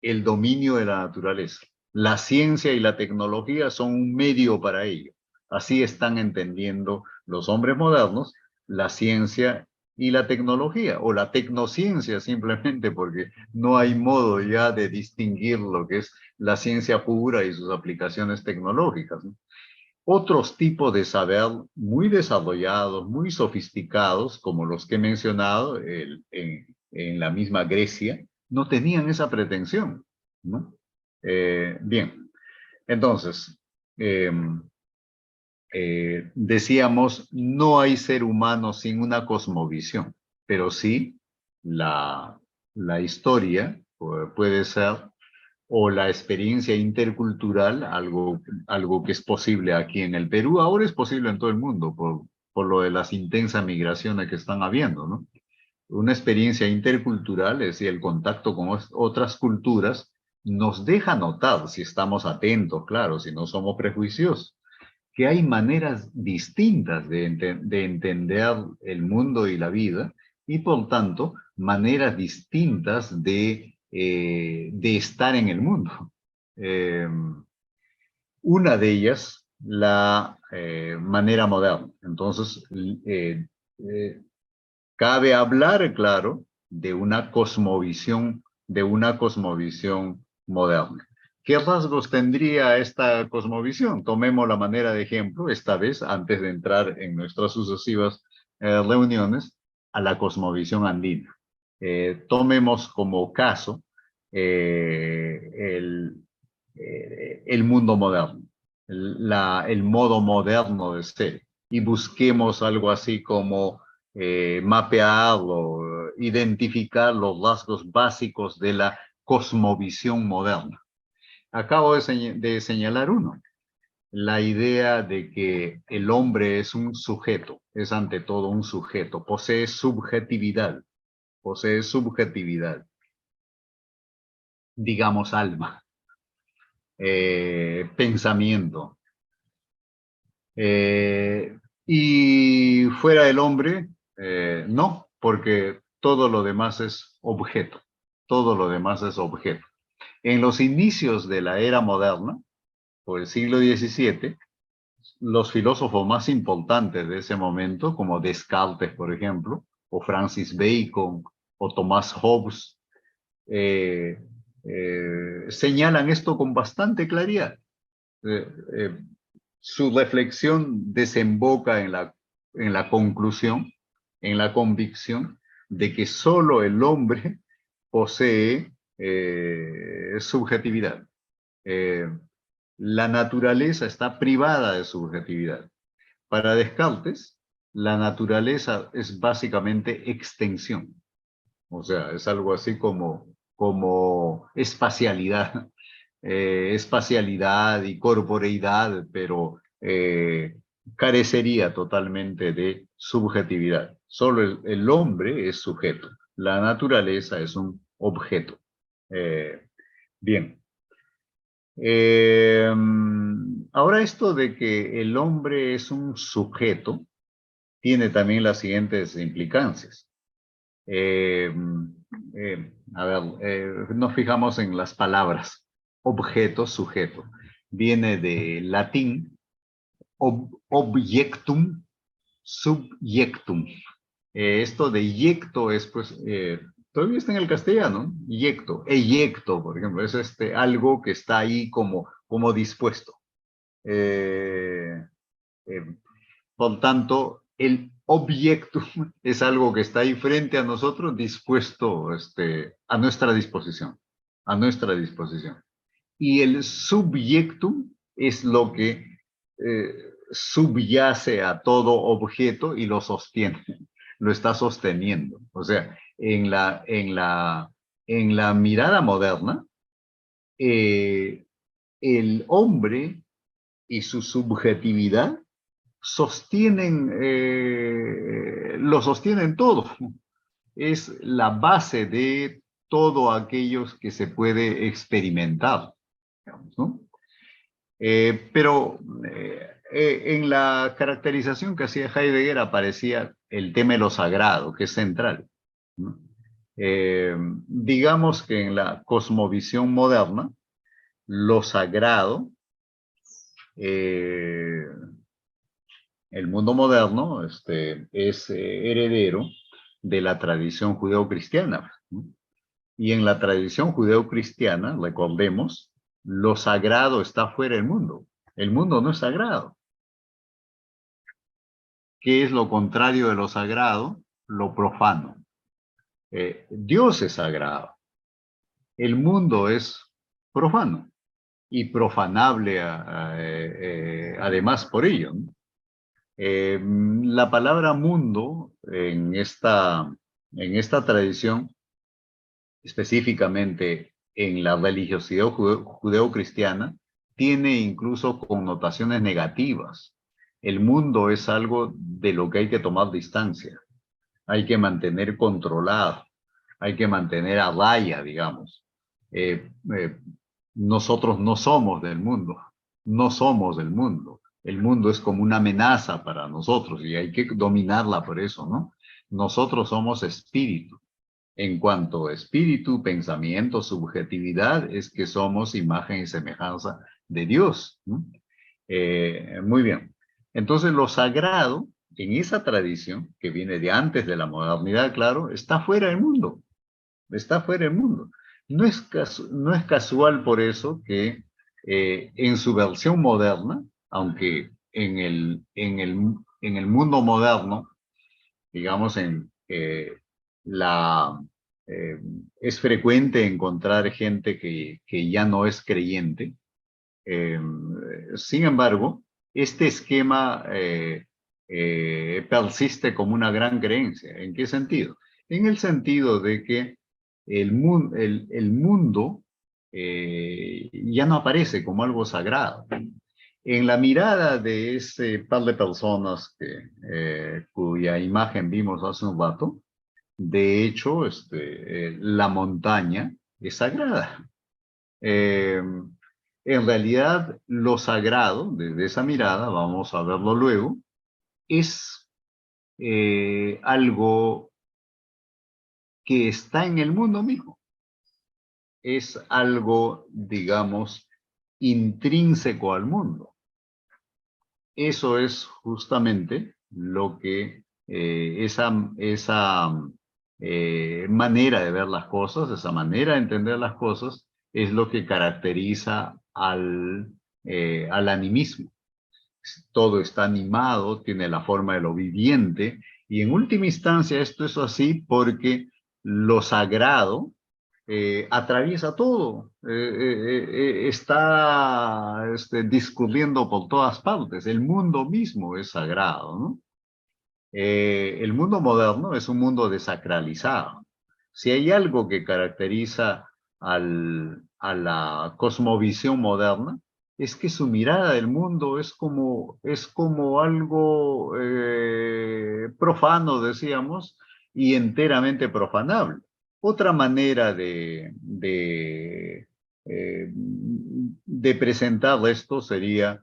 el dominio de la naturaleza. La ciencia y la tecnología son un medio para ello. Así están entendiendo los hombres modernos la ciencia y la tecnología, o la tecnociencia simplemente, porque no hay modo ya de distinguir lo que es la ciencia pura y sus aplicaciones tecnológicas, ¿no? Otros tipos de saber muy desarrollados, muy sofisticados, como los que he mencionado en la misma Grecia, no tenían esa pretensión, ¿no? Bien, entonces, eh, decíamos, no hay ser humano sin una cosmovisión, pero sí la historia puede ser o la experiencia intercultural, algo que es posible aquí en el Perú, ahora es posible en todo el mundo por lo de las intensas migraciones que están habiendo, ¿no? Una experiencia intercultural, es decir, el contacto con otras culturas, nos deja notar, si estamos atentos, claro, si no somos prejuiciosos, que hay maneras distintas de entender el mundo y la vida y por tanto maneras distintas de estar en el mundo. Eh, una de ellas, la manera moderna. Entonces, eh, cabe hablar, claro, de una cosmovisión moderna. ¿Qué rasgos tendría esta cosmovisión? Tomemos la manera de ejemplo, esta vez, antes de entrar en nuestras sucesivas reuniones, a la cosmovisión andina. Tomemos como caso eh, el, el mundo moderno, el modo moderno de ser. y busquemos algo así como mapear o identificar los rasgos básicos de la cosmovisión moderna. Acabo de señalar uno, la idea de que el hombre es un sujeto, es ante todo un sujeto, posee subjetividad, digamos alma, pensamiento. Y fuera del hombre, no, porque todo lo demás es objeto, todo lo demás es objeto. En los inicios de la era moderna, por el siglo XVII, los filósofos más importantes de ese momento, como Descartes, por ejemplo, o Francis Bacon, o Thomas Hobbes, eh, señalan esto con bastante claridad. Eh, eh, Su reflexión desemboca en la conclusión, en la convicción de que solo el hombre posee subjetividad. Eh, la naturaleza está privada de subjetividad. Para Descartes, la naturaleza es básicamente extensión. O sea, es algo así como espacialidad, espacialidad y corporeidad, pero carecería totalmente de subjetividad. Solo el hombre es sujeto, la naturaleza es un objeto. Eh, bien. Eh, Ahora esto de que el hombre es un sujeto tiene también las siguientes implicancias. Eh, a ver, nos fijamos en las palabras. Objeto, sujeto. Viene de latín, objectum, subjectum. Esto de yecto es, pues, todavía está en el castellano, yecto, eyecto, por ejemplo, es algo que está ahí como dispuesto. Eh, eh, por tanto, el objeto es algo que está ahí frente a nosotros, dispuesto a nuestra disposición, a nuestra disposición. Y el subjectum es lo que subyace a todo objeto y lo sostiene, lo está sosteniendo. O sea, en la mirada moderna, eh, el hombre y su subjetividad lo sostienen todo. Es la base de todo aquello que se puede experimentar, digamos, ¿no? Pero en la caracterización que hacía Heidegger aparecía el tema de lo sagrado, que es central, ¿no? Digamos que en la cosmovisión moderna, lo sagrado, eh, el mundo moderno es heredero de la tradición judeocristiana, ¿no? Y en la tradición judeocristiana, recordemos, lo sagrado está fuera del mundo. El mundo no es sagrado. ¿Qué es lo contrario de lo sagrado? Lo profano. Dios es sagrado. El mundo es profano y profanable además por ello, ¿no? La palabra mundo en esta tradición, específicamente en la religiosidad judeocristiana, tiene incluso connotaciones negativas. El mundo es algo de lo que hay que tomar distancia, hay que mantener controlado, hay que mantener a raya, digamos. Eh, eh, Nosotros no somos del mundo, no somos del mundo. El mundo es como una amenaza para nosotros y hay que dominarla por eso, ¿no? Nosotros somos espíritu. En cuanto a espíritu, pensamiento, subjetividad, es que somos imagen y semejanza de Dios, ¿no? Muy bien. Entonces, lo sagrado, en esa tradición, que viene de antes de la modernidad, claro, está fuera del mundo, está fuera del mundo. No es casual por eso que en su versión moderna, aunque en el mundo moderno, digamos, la, eh, es frecuente encontrar gente que ya no es creyente. Eh, Sin embargo, este esquema persiste como una gran creencia. ¿En qué sentido? En el sentido de que el mundo ya no aparece como algo sagrado. En la mirada de ese par de personas cuya imagen vimos hace un rato, de hecho, la montaña es sagrada. Eh, en realidad, lo sagrado, desde esa mirada, vamos a verlo luego, es algo que está en el mundo mismo. Es algo, digamos, intrínseco al mundo. Eso es justamente lo que esa manera de ver las cosas, esa manera de entender las cosas, es lo que caracteriza al animismo. Todo está animado, tiene la forma de lo viviente, y en última instancia esto es así porque lo sagrado atraviesa todo, está discurriendo por todas partes, el mundo mismo es sagrado, ¿no? El mundo moderno es un mundo desacralizado. Si hay algo que caracteriza a la cosmovisión moderna, es que su mirada del mundo es como algo profano, decíamos, y enteramente profanable. Otra manera de presentar esto sería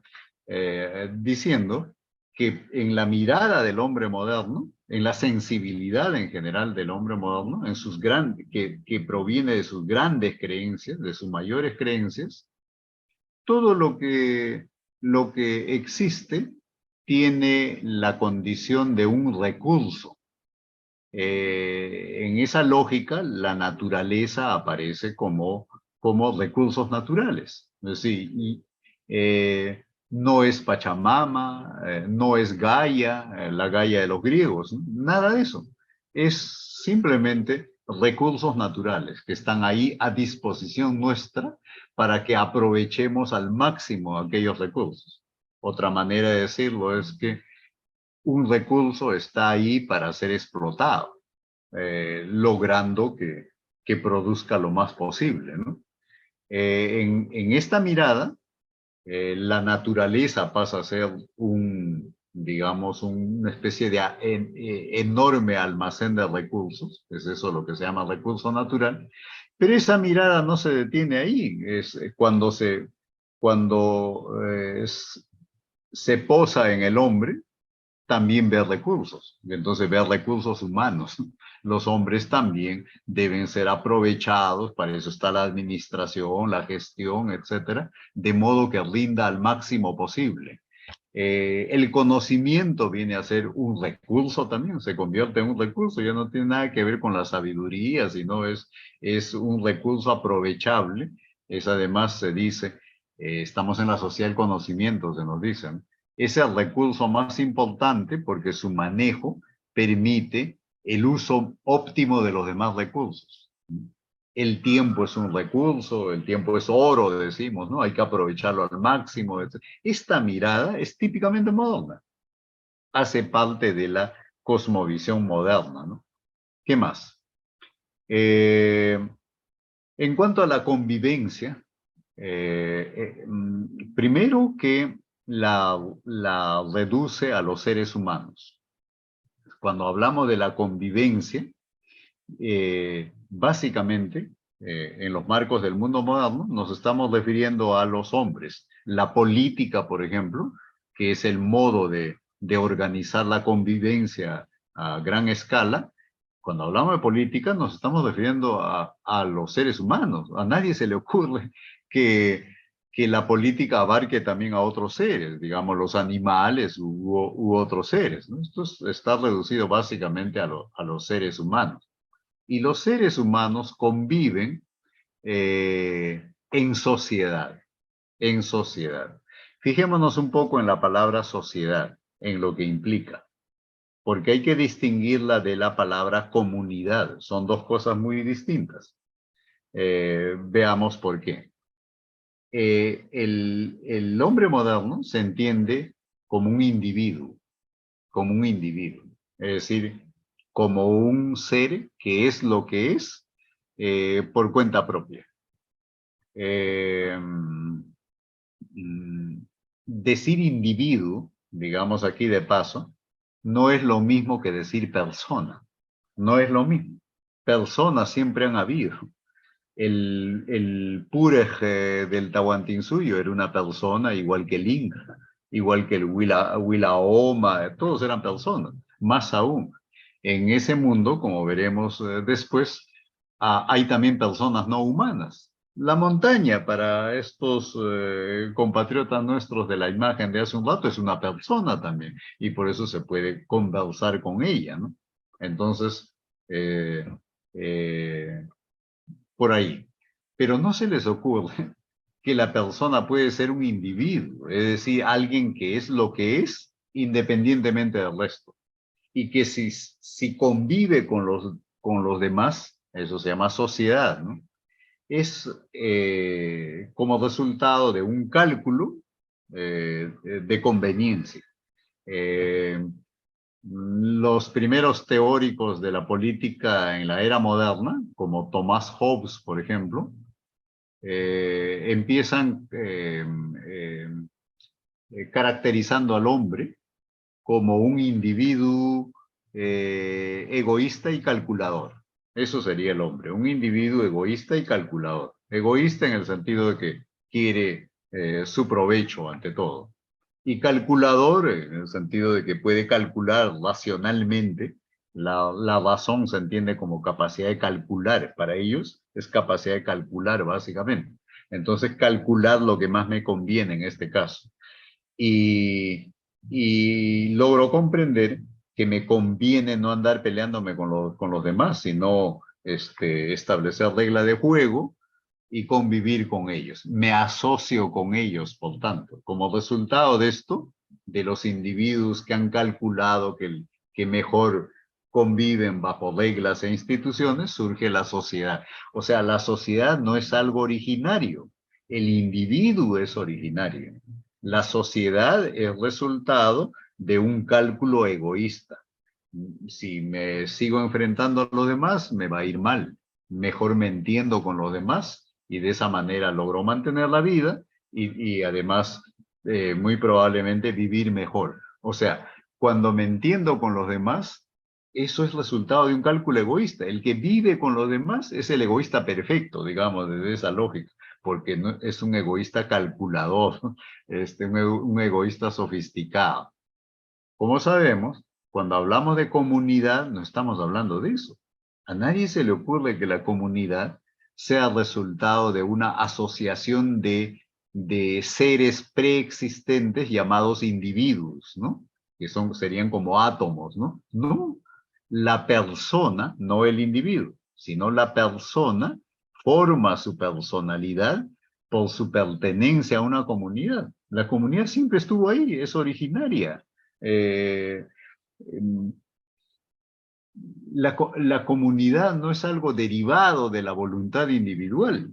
diciendo que en la mirada del hombre moderno, en la sensibilidad en general del hombre moderno, que proviene de sus grandes creencias, de sus mayores creencias, todo lo que existe tiene la condición de un recurso. En esa lógica, la naturaleza aparece como recursos naturales. Es decir, no es Pachamama, no es Gaia, la Gaia de los griegos, ¿no? Nada de eso. Es simplemente recursos naturales que están ahí a disposición nuestra para que aprovechemos al máximo aquellos recursos. Otra manera de decirlo es que un recurso está ahí para ser explotado, logrando que produzca lo más posible, ¿no? En esta mirada, la naturaleza pasa a ser digamos, una especie de enorme almacén de recursos, es eso lo que se llama recurso natural, pero esa mirada no se detiene ahí, es cuando se posa en el hombre, también ver recursos, entonces ver recursos humanos. Los hombres también deben ser aprovechados, para eso está la administración, la gestión, etcétera, de modo que rinda al máximo posible. El conocimiento viene a ser un recurso también, se convierte en un recurso, ya no tiene nada que ver con la sabiduría, sino es un recurso aprovechable. Es además, se dice, estamos en la sociedad del conocimiento, se nos dicen. Es el recurso más importante porque su manejo permite el uso óptimo de los demás recursos. El tiempo es un recurso, el tiempo es oro, decimos, ¿no? Hay que aprovecharlo al máximo. Esta mirada es típicamente moderna, hace parte de la cosmovisión moderna, ¿no? ¿Qué más? En cuanto a la convivencia, primero que la reduce a los seres humanos. Cuando hablamos de la convivencia, básicamente, en los marcos del mundo moderno, nos estamos refiriendo a los hombres. La política, por ejemplo, que es el modo de organizar la convivencia a gran escala. Cuando hablamos de política, nos estamos refiriendo a los seres humanos. A nadie se le ocurre que la política abarque también a otros seres, digamos los animales u otros seres, ¿no? Esto está reducido básicamente a los seres humanos. Y los seres humanos conviven en sociedad, en sociedad. Fijémonos un poco en la palabra sociedad, en lo que implica, porque hay que distinguirla de la palabra comunidad. Son dos cosas muy distintas. Veamos por qué. El hombre moderno se entiende como un individuo, como un individuo, es decir, como un ser que es lo que es por cuenta propia. Eh, Decir individuo, digamos aquí de paso, no es lo mismo que decir persona. No es lo mismo. Personas siempre han habido. El Purej del Tahuantinsuyo era una persona igual que el Inca, igual que el Oma, todos eran personas. Más aún, en ese mundo, como veremos después, hay también personas no humanas. La montaña para estos compatriotas nuestros de la imagen de hace un rato es una persona también y por eso se puede conversar con ella, ¿no? Entonces, eh, eh, por ahí. Pero no se les ocurre que la persona puede ser un individuo, es decir, alguien que es lo que es independientemente del resto. Y que si convive con los demás, eso se llama sociedad, ¿no? Es como resultado de un cálculo de conveniencia. Eh, los primeros teóricos de la política en la era moderna, como Thomas Hobbes, por ejemplo, empiezan caracterizando al hombre como un individuo egoísta y calculador. Eso sería el hombre, un individuo egoísta y calculador. Egoísta en el sentido de que quiere su provecho ante todo. Y calculador en el sentido de que puede calcular racionalmente. La razón se entiende como capacidad de calcular. Para ellos es capacidad de calcular, básicamente. Entonces, calcular lo que más me conviene en este caso. Y, y logro comprender que me conviene no andar peleándome con los demás, sino establecer reglas de juego y convivir con ellos. Me asocio con ellos, por tanto. Como resultado de esto, de los individuos que han calculado que mejor conviven bajo reglas e instituciones, surge la sociedad. O sea, la sociedad no es algo originario, el individuo es originario. La sociedad es resultado de un cálculo egoísta. Si me sigo enfrentando a los demás, me va a ir mal. Mejor me entiendo con los demás y de esa manera logro mantener la vida y además muy probablemente vivir mejor. O sea, cuando me entiendo con los demás, eso es resultado de un cálculo egoísta. El que vive con los demás es el egoísta perfecto, digamos, desde esa lógica, porque no, es un egoísta calculador, un egoísta sofisticado. Como sabemos, cuando hablamos de comunidad, no estamos hablando de eso. A nadie se le ocurre que la comunidad sea resultado de una asociación de seres preexistentes llamados individuos, ¿no? Que serían como átomos, ¿no? No, la persona, no el individuo, sino la persona forma su personalidad por su pertenencia a una comunidad. La comunidad siempre estuvo ahí, es originaria. Eh, em, la comunidad no es algo derivado de la voluntad individual.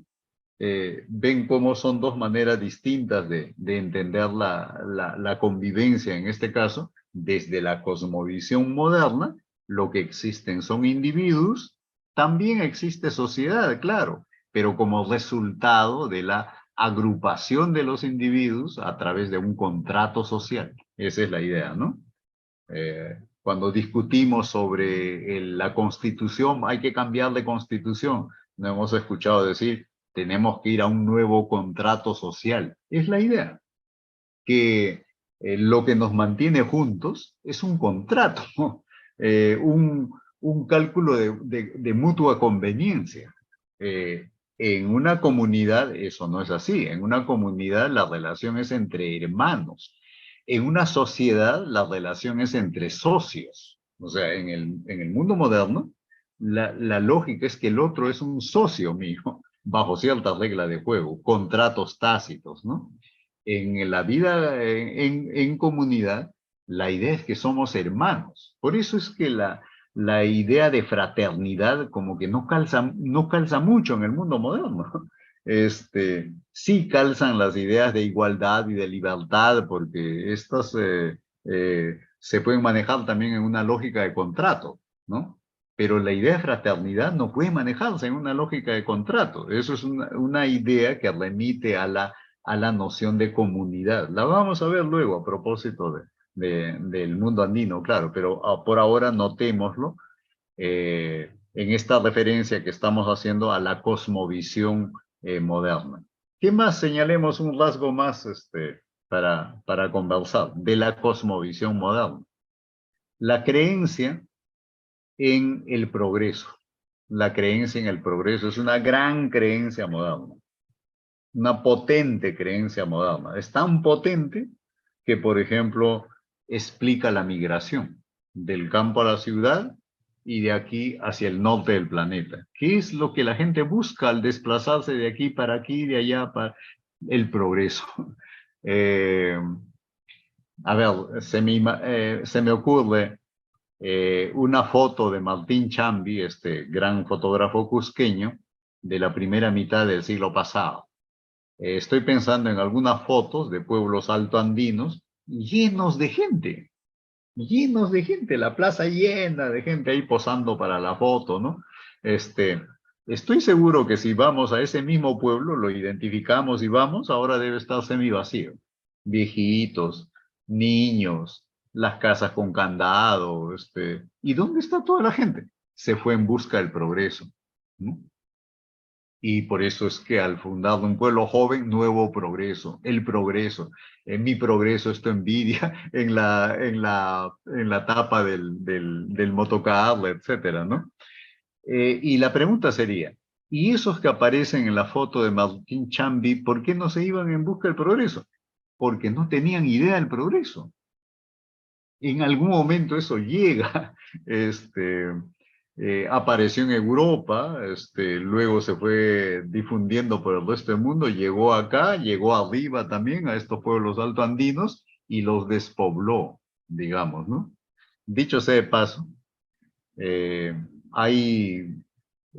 Ven cómo son dos maneras distintas de entender la convivencia en este caso. Desde la cosmovisión moderna, lo que existen son individuos, también existe sociedad, claro, pero como resultado de la agrupación de los individuos a través de un contrato social. Esa es la idea, ¿no? Cuando discutimos sobre la constitución, hay que cambiar de constitución. No hemos escuchado decir, tenemos que ir a un nuevo contrato social. Es la idea, que lo que nos mantiene juntos es un contrato, ¿no? Un cálculo de mutua conveniencia. En una comunidad eso no es así. En una comunidad la relación es entre hermanos. En una sociedad la relación es entre socios. O sea, en el mundo moderno, la lógica es que el otro es un socio mío, bajo ciertas reglas de juego, contratos tácitos, ¿no? En la vida en comunidad, la idea es que somos hermanos. Por eso es que la idea de fraternidad como que no calza mucho en el mundo moderno. Sí calzan las ideas de igualdad y de libertad, porque estas se pueden manejar también en una lógica de contrato, ¿no? Pero la idea de fraternidad no puede manejarse en una lógica de contrato. Eso es una idea que remite a la noción de comunidad. La vamos a ver luego a propósito del mundo andino, claro, pero por ahora notémoslo en esta referencia que estamos haciendo a la cosmovisión moderna. ¿Qué más? Señalemos un rasgo más para conversar de la cosmovisión moderna. La creencia en el progreso. La creencia en el progreso es una gran creencia moderna, una potente creencia moderna. Es tan potente que, por ejemplo, explica la migración del campo a la ciudad y de aquí hacia el norte del planeta. ¿Qué es lo que la gente busca al desplazarse de aquí, de allá, para el progreso? Eh, a ver, se me ocurre una foto de Martín Chambi, este gran fotógrafo cusqueño, de la primera mitad del siglo pasado. Estoy pensando en algunas fotos de pueblos altoandinos llenos de gente, la plaza llena de gente ahí posando para la foto, ¿no? Este, estoy seguro que si vamos a ese mismo pueblo, lo identificamos y vamos, ahora debe estar semi vacío. Viejitos, niños, las casas con candado, ¿y dónde está toda la gente? Se fue en busca del progreso, ¿no? Y por eso es que al fundar un pueblo joven, nuevo progreso, el progreso. En mi progreso esto envidia en la tapa del motocarro, etcétera, ¿no? Y la pregunta sería, ¿y esos que aparecen en la foto de Martín Chambi, por qué no se iban en busca del progreso? Porque no tenían idea del progreso. En algún momento eso llega, apareció en Europa, luego se fue difundiendo por el resto del mundo, llegó acá, llegó arriba también a estos pueblos altoandinos y los despobló, digamos, ¿no? Dicho sea de paso, eh, hay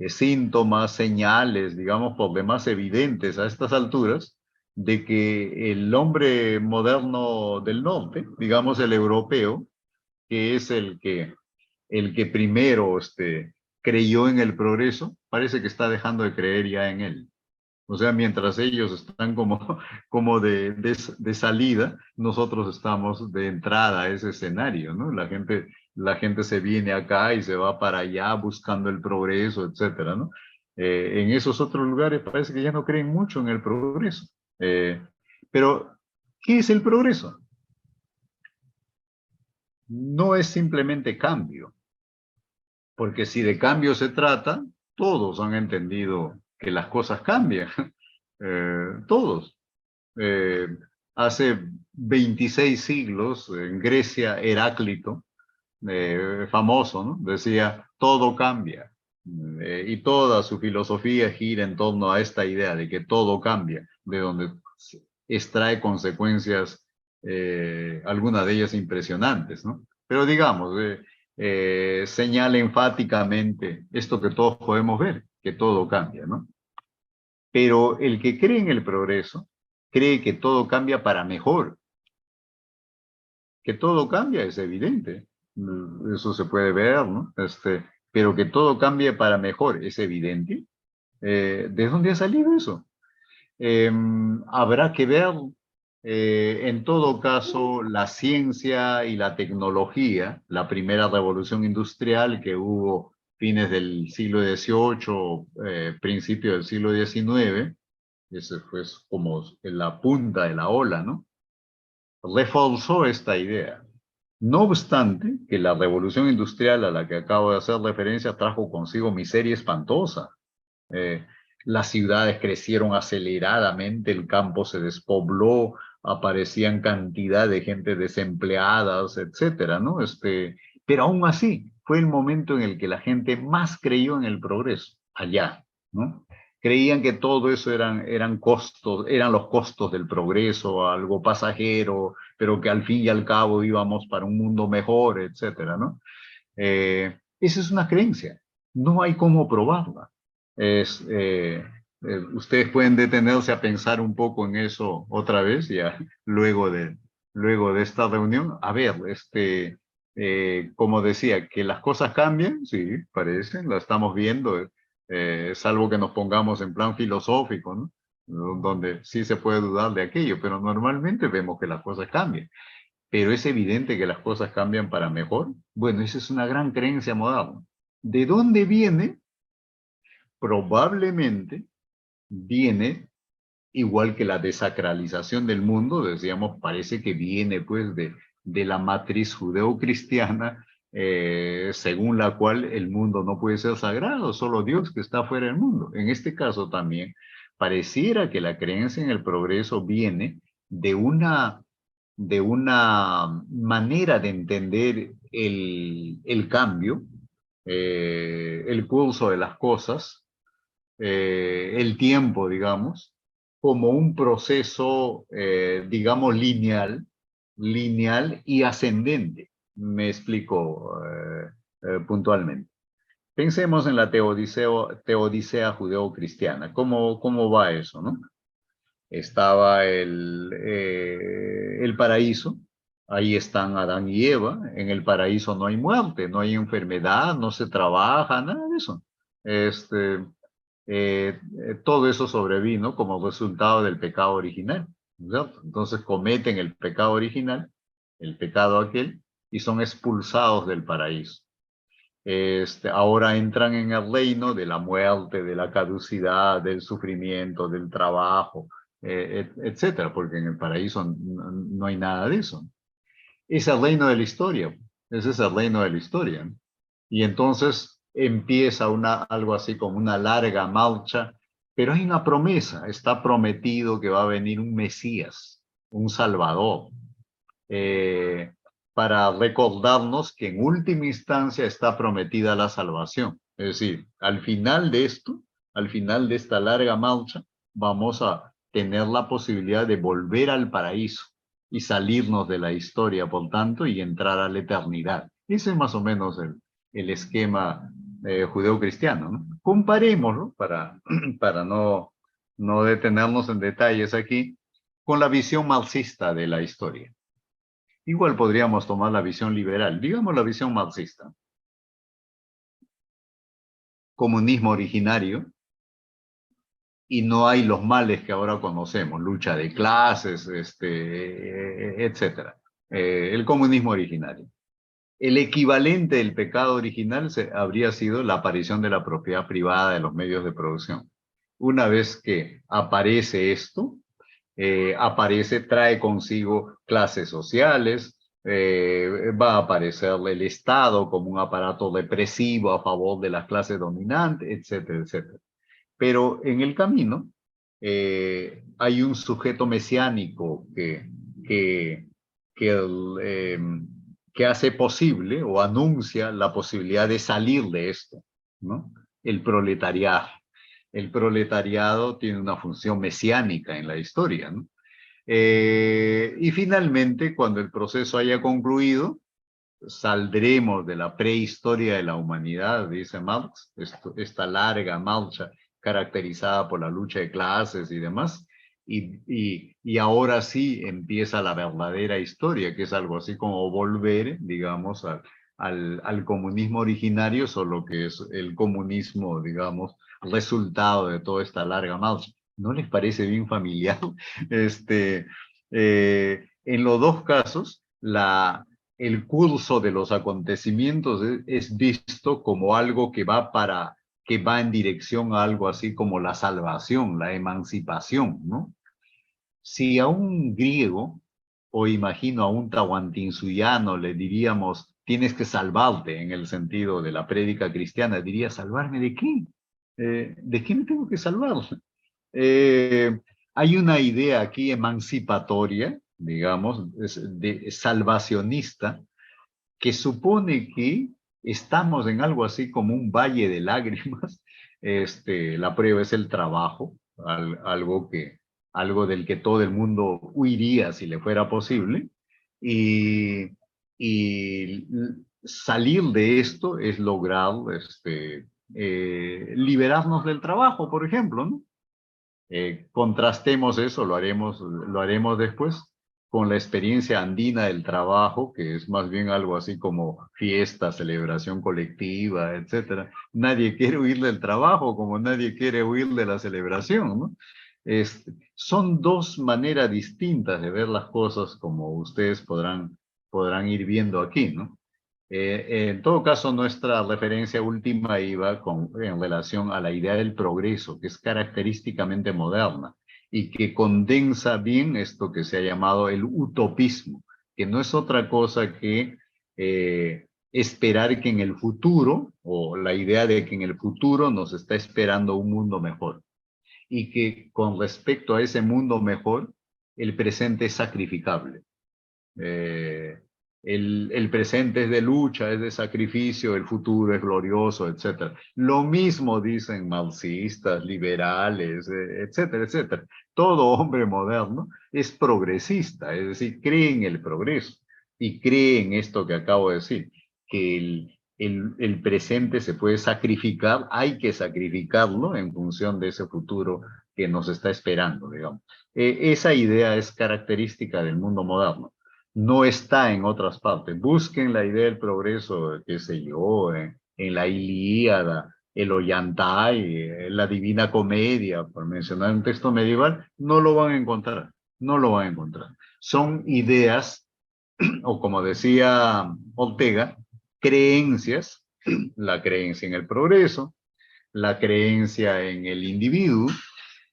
síntomas, señales, digamos, por demás evidentes a estas alturas, de que el hombre moderno del norte, digamos el europeo, que es el que primero creyó en el progreso, parece que está dejando de creer ya en él. O sea, mientras ellos están como de salida, nosotros estamos de entrada a ese escenario, ¿no? La gente se viene acá y se va para allá buscando el progreso, etcétera, ¿no? En esos otros lugares parece que ya no creen mucho en el progreso. Pero, ¿qué es el progreso? No es simplemente cambio, porque si de cambio se trata, todos han entendido que las cosas cambian, todos. Eh, Hace 26 siglos, en Grecia, Heráclito, famoso, ¿no? Decía, todo cambia. Y toda su filosofía gira en torno a esta idea de que todo cambia, de donde extrae consecuencias, algunas de ellas impresionantes, ¿no? Pero digamos, señala enfáticamente esto que todos podemos ver, que todo cambia, ¿no? Pero el que cree en el progreso, cree que todo cambia para mejor. Que todo cambia es evidente. Eso se puede ver, ¿no? Pero que todo cambie para mejor es evidente. ¿De dónde ha salido eso? Habrá que ver, en todo caso, la ciencia y la tecnología, la primera revolución industrial que hubo fines del siglo XVIII, principio del siglo XIX, ese fue como la punta de la ola, ¿no? Reforzó esta idea. No obstante, que la revolución industrial a la que acabo de hacer referencia trajo consigo miseria espantosa. Eh, las ciudades crecieron aceleradamente, el campo se despobló, aparecían cantidad de gente desempleadas, etcétera, ¿no? Pero aún así, fue el momento en el que la gente más creyó en el progreso, allá, ¿no? Creían que todo eso eran costos, eran los costos del progreso, algo pasajero, pero que al fin y al cabo íbamos para un mundo mejor, etcétera, ¿no? Esa es una creencia, no hay cómo probarla. Ustedes pueden detenerse a pensar un poco en eso otra vez, ya luego luego de esta reunión, a ver, como decía, que las cosas cambian, sí, parecen, la estamos viendo, salvo que nos pongamos en plan filosófico, ¿no? Donde sí se puede dudar de aquello, pero normalmente vemos que las cosas cambian. Pero es evidente que las cosas cambian para mejor. Bueno, esa es una gran creencia moderna. ¿De dónde viene? Probablemente viene, igual que la desacralización del mundo, decíamos, parece que viene pues de la matriz judeocristiana, según la cual el mundo no puede ser sagrado, solo Dios que está fuera del mundo. En este caso también, pareciera que la creencia en el progreso viene de una manera de entender el cambio, el curso de las cosas, el tiempo, digamos, como un proceso, digamos, lineal y ascendente. Me explico puntualmente. Pensemos en la teodicea judeo-cristiana. ¿Cómo va eso, no? Estaba el paraíso, ahí están Adán y Eva, en el paraíso no hay muerte, no hay enfermedad, no se trabaja, nada de eso. Este, todo eso sobrevino como resultado del pecado original, ¿cierto? Entonces cometen el pecado original, el pecado aquel, y son expulsados del paraíso. Ahora entran en el reino de la muerte, de la caducidad, del sufrimiento, del trabajo, etcétera, porque en el paraíso no hay nada de eso. Es el reino de la historia, ese es el reino de la historia, ¿no? Y entonces empieza algo así como una larga marcha, pero hay una promesa, está prometido que va a venir un Mesías, un Salvador, eh, para recordarnos que en última instancia está prometida la salvación. Es decir, al final de esto, al final de esta larga marcha, vamos a tener la posibilidad de volver al paraíso y salirnos de la historia, por tanto, y entrar a la eternidad. Ese es más o menos el esquema judeo-cristiano, ¿no? Comparémoslo para no detenernos en detalles aquí con la visión marxista de la historia. Igual podríamos tomar la visión liberal, digamos la visión marxista. Comunismo originario, y no hay los males que ahora conocemos, lucha de clases, etcétera. El comunismo originario. El equivalente del pecado original habría sido la aparición de la propiedad privada de los medios de producción. Una vez que aparece esto, trae consigo clases sociales, va a aparecer el Estado como un aparato represivo a favor de las clases dominantes, etcétera, etcétera. Pero en el camino hay un sujeto mesiánico que, que, eh, que hace posible o anuncia la posibilidad de salir de esto, ¿no? El proletariado. El proletariado tiene una función mesiánica en la historia, ¿no? Y finalmente, cuando el proceso haya concluido, saldremos de la prehistoria de la humanidad, dice Marx, esta larga marcha caracterizada por la lucha de clases y demás, y ahora sí empieza la verdadera historia, que es algo así como volver, digamos, al comunismo originario, solo que es el comunismo, digamos, resultado de toda esta larga marcha. ¿No les parece bien familiar? En los dos casos, el curso de los acontecimientos es visto como algo que va en dirección a algo así como la salvación, la emancipación, ¿no? Si a un griego, o imagino a un tahuantinsuyano, le diríamos, tienes que salvarte en el sentido de la prédica cristiana, diría, ¿salvarme de qué? ¿De qué me tengo que salvar? Eh, Hay una idea aquí emancipatoria, digamos, salvacionista, que supone que estamos en algo así como un valle de lágrimas. La prueba es el trabajo, algo del que todo el mundo huiría si le fuera posible. Y, y salir de esto es lograr liberarnos del trabajo, por ejemplo, ¿no? Contrastemos eso, lo haremos después, con la experiencia andina del trabajo, que es más bien algo así como fiesta, celebración colectiva, etcétera. Nadie quiere huir del trabajo como nadie quiere huir de la celebración, ¿no? Son dos maneras distintas de ver las cosas, como ustedes podrán ir viendo aquí, ¿no? En todo caso, nuestra referencia última iba en relación a la idea del progreso, que es característicamente moderna y que condensa bien esto que se ha llamado el utopismo, que no es otra cosa que esperar que en el futuro, o la idea de que en el futuro nos está esperando un mundo mejor, y que con respecto a ese mundo mejor, el presente es sacrificable. Eh, el presente es de lucha, es de sacrificio, el futuro es glorioso, etcétera. Lo mismo dicen marxistas, liberales, etcétera, etcétera. Todo hombre moderno es progresista, es decir, cree en el progreso y cree en esto que acabo de decir, que el presente se puede sacrificar, hay que sacrificarlo en función de ese futuro que nos está esperando, digamos. Esa idea es característica del mundo moderno, no está en otras partes. Busquen la idea del progreso, qué sé yo, en la Ilíada, el Ollantay, la Divina Comedia, por mencionar un texto medieval, no lo van a encontrar, no lo van a encontrar. Son ideas, o como decía Ortega, creencias, la creencia en el progreso, la creencia en el individuo,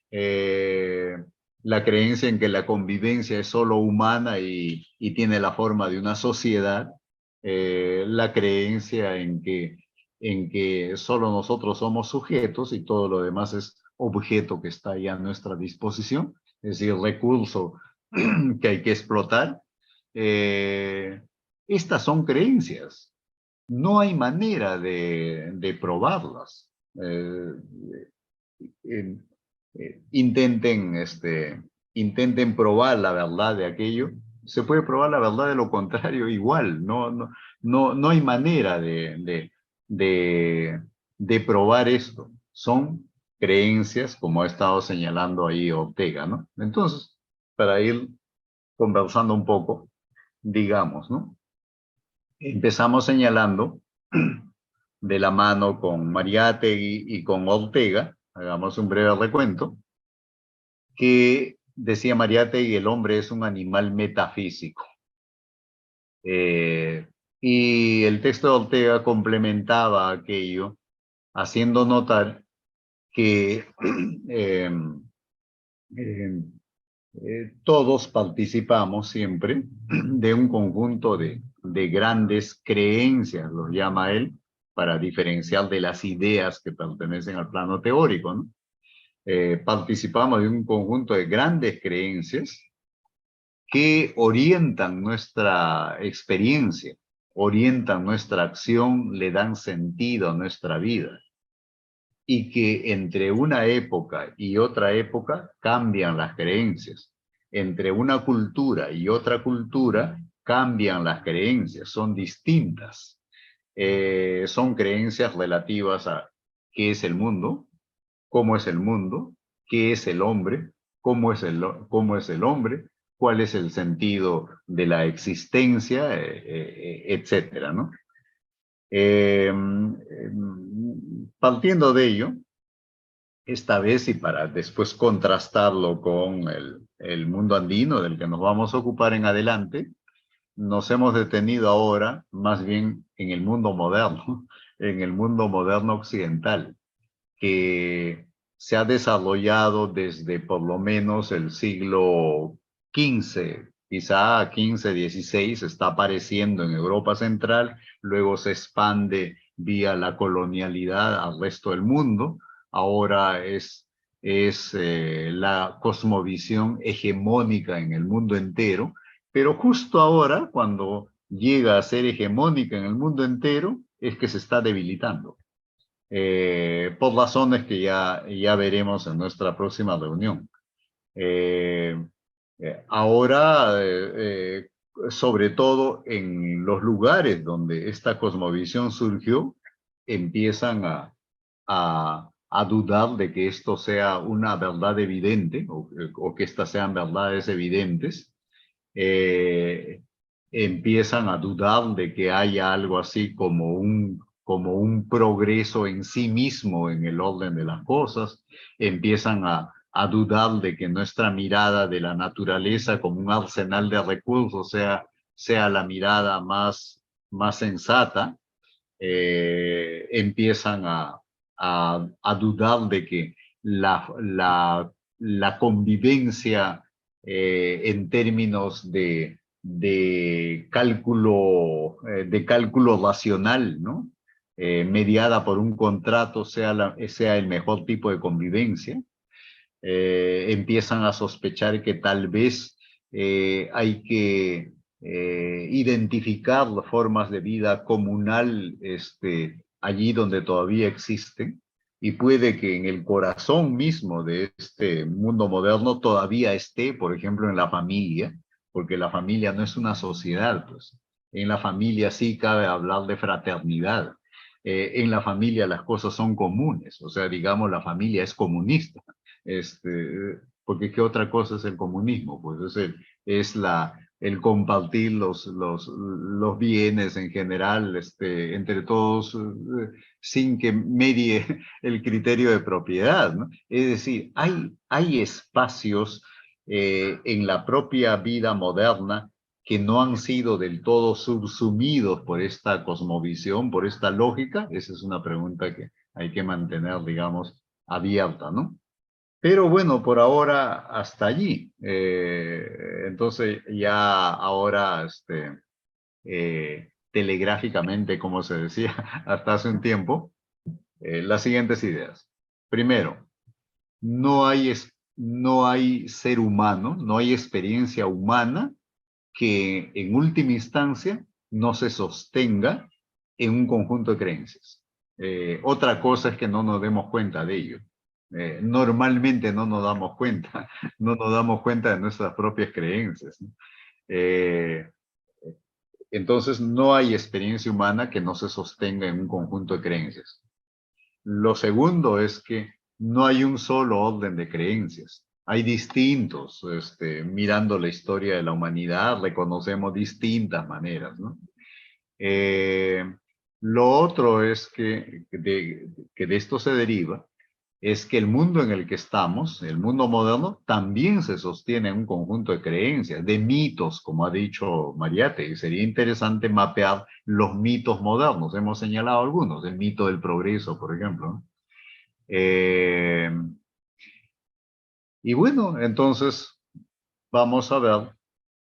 eh, la creencia en que la convivencia es solo humana y tiene la forma de una sociedad, la creencia en que solo nosotros somos sujetos y todo lo demás es objeto que está ahí a nuestra disposición, es decir, recurso que hay que explotar. Eh, Estas son creencias, no hay manera de probarlas. Eh, eh, intenten probar la verdad de aquello, se puede probar la verdad de lo contrario igual, no hay manera de, de probar esto. Son creencias, como ha estado señalando ahí Ortega, ¿no? Entonces, para ir conversando un poco, digamos, ¿no? Empezamos señalando de la mano con Mariátegui y con Ortega, hagamos un breve recuento, que decía Mariátegui, el hombre es un animal metafísico. Eh, y el texto de Ortega complementaba aquello, haciendo notar que eh, eh, todos participamos siempre de un conjunto de grandes creencias, los llama él, para diferenciar de las ideas que pertenecen al plano teórico, ¿no? Participamos de un conjunto de grandes creencias que orientan nuestra experiencia, orientan nuestra acción, le dan sentido a nuestra vida y que entre una época y otra época cambian las creencias. Entre una cultura y otra cultura cambian las creencias, son distintas. Son creencias relativas a qué es el mundo, cómo es el mundo, qué es el hombre, cómo es el hombre, cuál es el sentido de la existencia, etcétera, ¿no? Partiendo de ello, esta vez y para después contrastarlo con el mundo andino del que nos vamos a ocupar en adelante, nos hemos detenido ahora más bien en el mundo moderno, en el mundo moderno occidental, que se ha desarrollado desde por lo menos el siglo XV, quizá XV, XVI, está apareciendo en Europa Central, luego se expande vía la colonialidad al resto del mundo, ahora es la cosmovisión hegemónica en el mundo entero, pero justo ahora, cuando llega a ser hegemónica en el mundo entero, es que se está debilitando por razones que ya veremos en nuestra próxima reunión. Ahora, sobre todo en los lugares donde esta cosmovisión surgió, empiezan a dudar de que esto sea una verdad evidente o que estas sean verdades evidentes empiezan a dudar de que haya algo así como un progreso en sí mismo en el orden de las cosas, empiezan a dudar de que nuestra mirada de la naturaleza como un arsenal de recursos sea la mirada más sensata, empiezan a dudar de que la convivencia en términos de cálculo racional, ¿no? Mediada por un contrato sea el mejor tipo de convivencia. Empiezan a sospechar que tal vez hay que identificar formas de vida comunal allí donde todavía existen, y puede que en el corazón mismo de este mundo moderno todavía esté, por ejemplo, en la familia, porque la familia no es una sociedad, pues. En la familia sí cabe hablar de fraternidad. En la familia las cosas son comunes, o sea, digamos, la familia es comunista. Porque ¿qué otra cosa es el comunismo? Pues el compartir los bienes en general entre todos, sin que medie el criterio de propiedad, ¿no? Es decir, hay espacios en la propia vida moderna que no han sido del todo subsumidos por esta cosmovisión, por esta lógica. Esa es una pregunta que hay que mantener, digamos, abierta, ¿no? Pero bueno, por ahora hasta allí. Entonces ya ahora, telegráficamente, como se decía hasta hace un tiempo, las siguientes ideas. Primero, no hay ser humano, no hay experiencia humana que en última instancia no se sostenga en un conjunto de creencias. Otra cosa es que no nos demos cuenta de ello. Normalmente no nos damos cuenta, no nos damos cuenta de nuestras propias creencias, ¿no? Eh, entonces no hay experiencia humana que no se sostenga en un conjunto de creencias. Lo segundo es que no hay un solo orden de creencias. Hay distintos, mirando la historia de la humanidad, reconocemos distintas maneras, ¿no? Eh, lo otro es que de esto se deriva, es que el mundo en el que estamos, el mundo moderno, también se sostiene en un conjunto de creencias, de mitos, como ha dicho Mariátegui. Sería interesante mapear los mitos modernos. Hemos señalado algunos, el mito del progreso, por ejemplo, ¿no? Y bueno, entonces vamos a ver,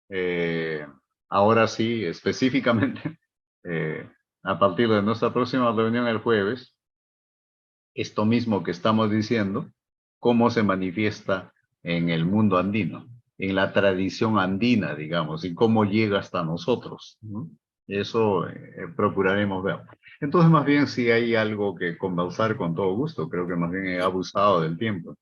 eh, ahora sí, específicamente, eh, a partir de nuestra próxima reunión el jueves, esto mismo que estamos diciendo, cómo se manifiesta en el mundo andino, en la tradición andina, digamos, y cómo llega hasta nosotros, ¿no? Eso procuraremos ver. Entonces, más bien, si hay algo que conversar, con todo gusto, creo que más bien he abusado del tiempo.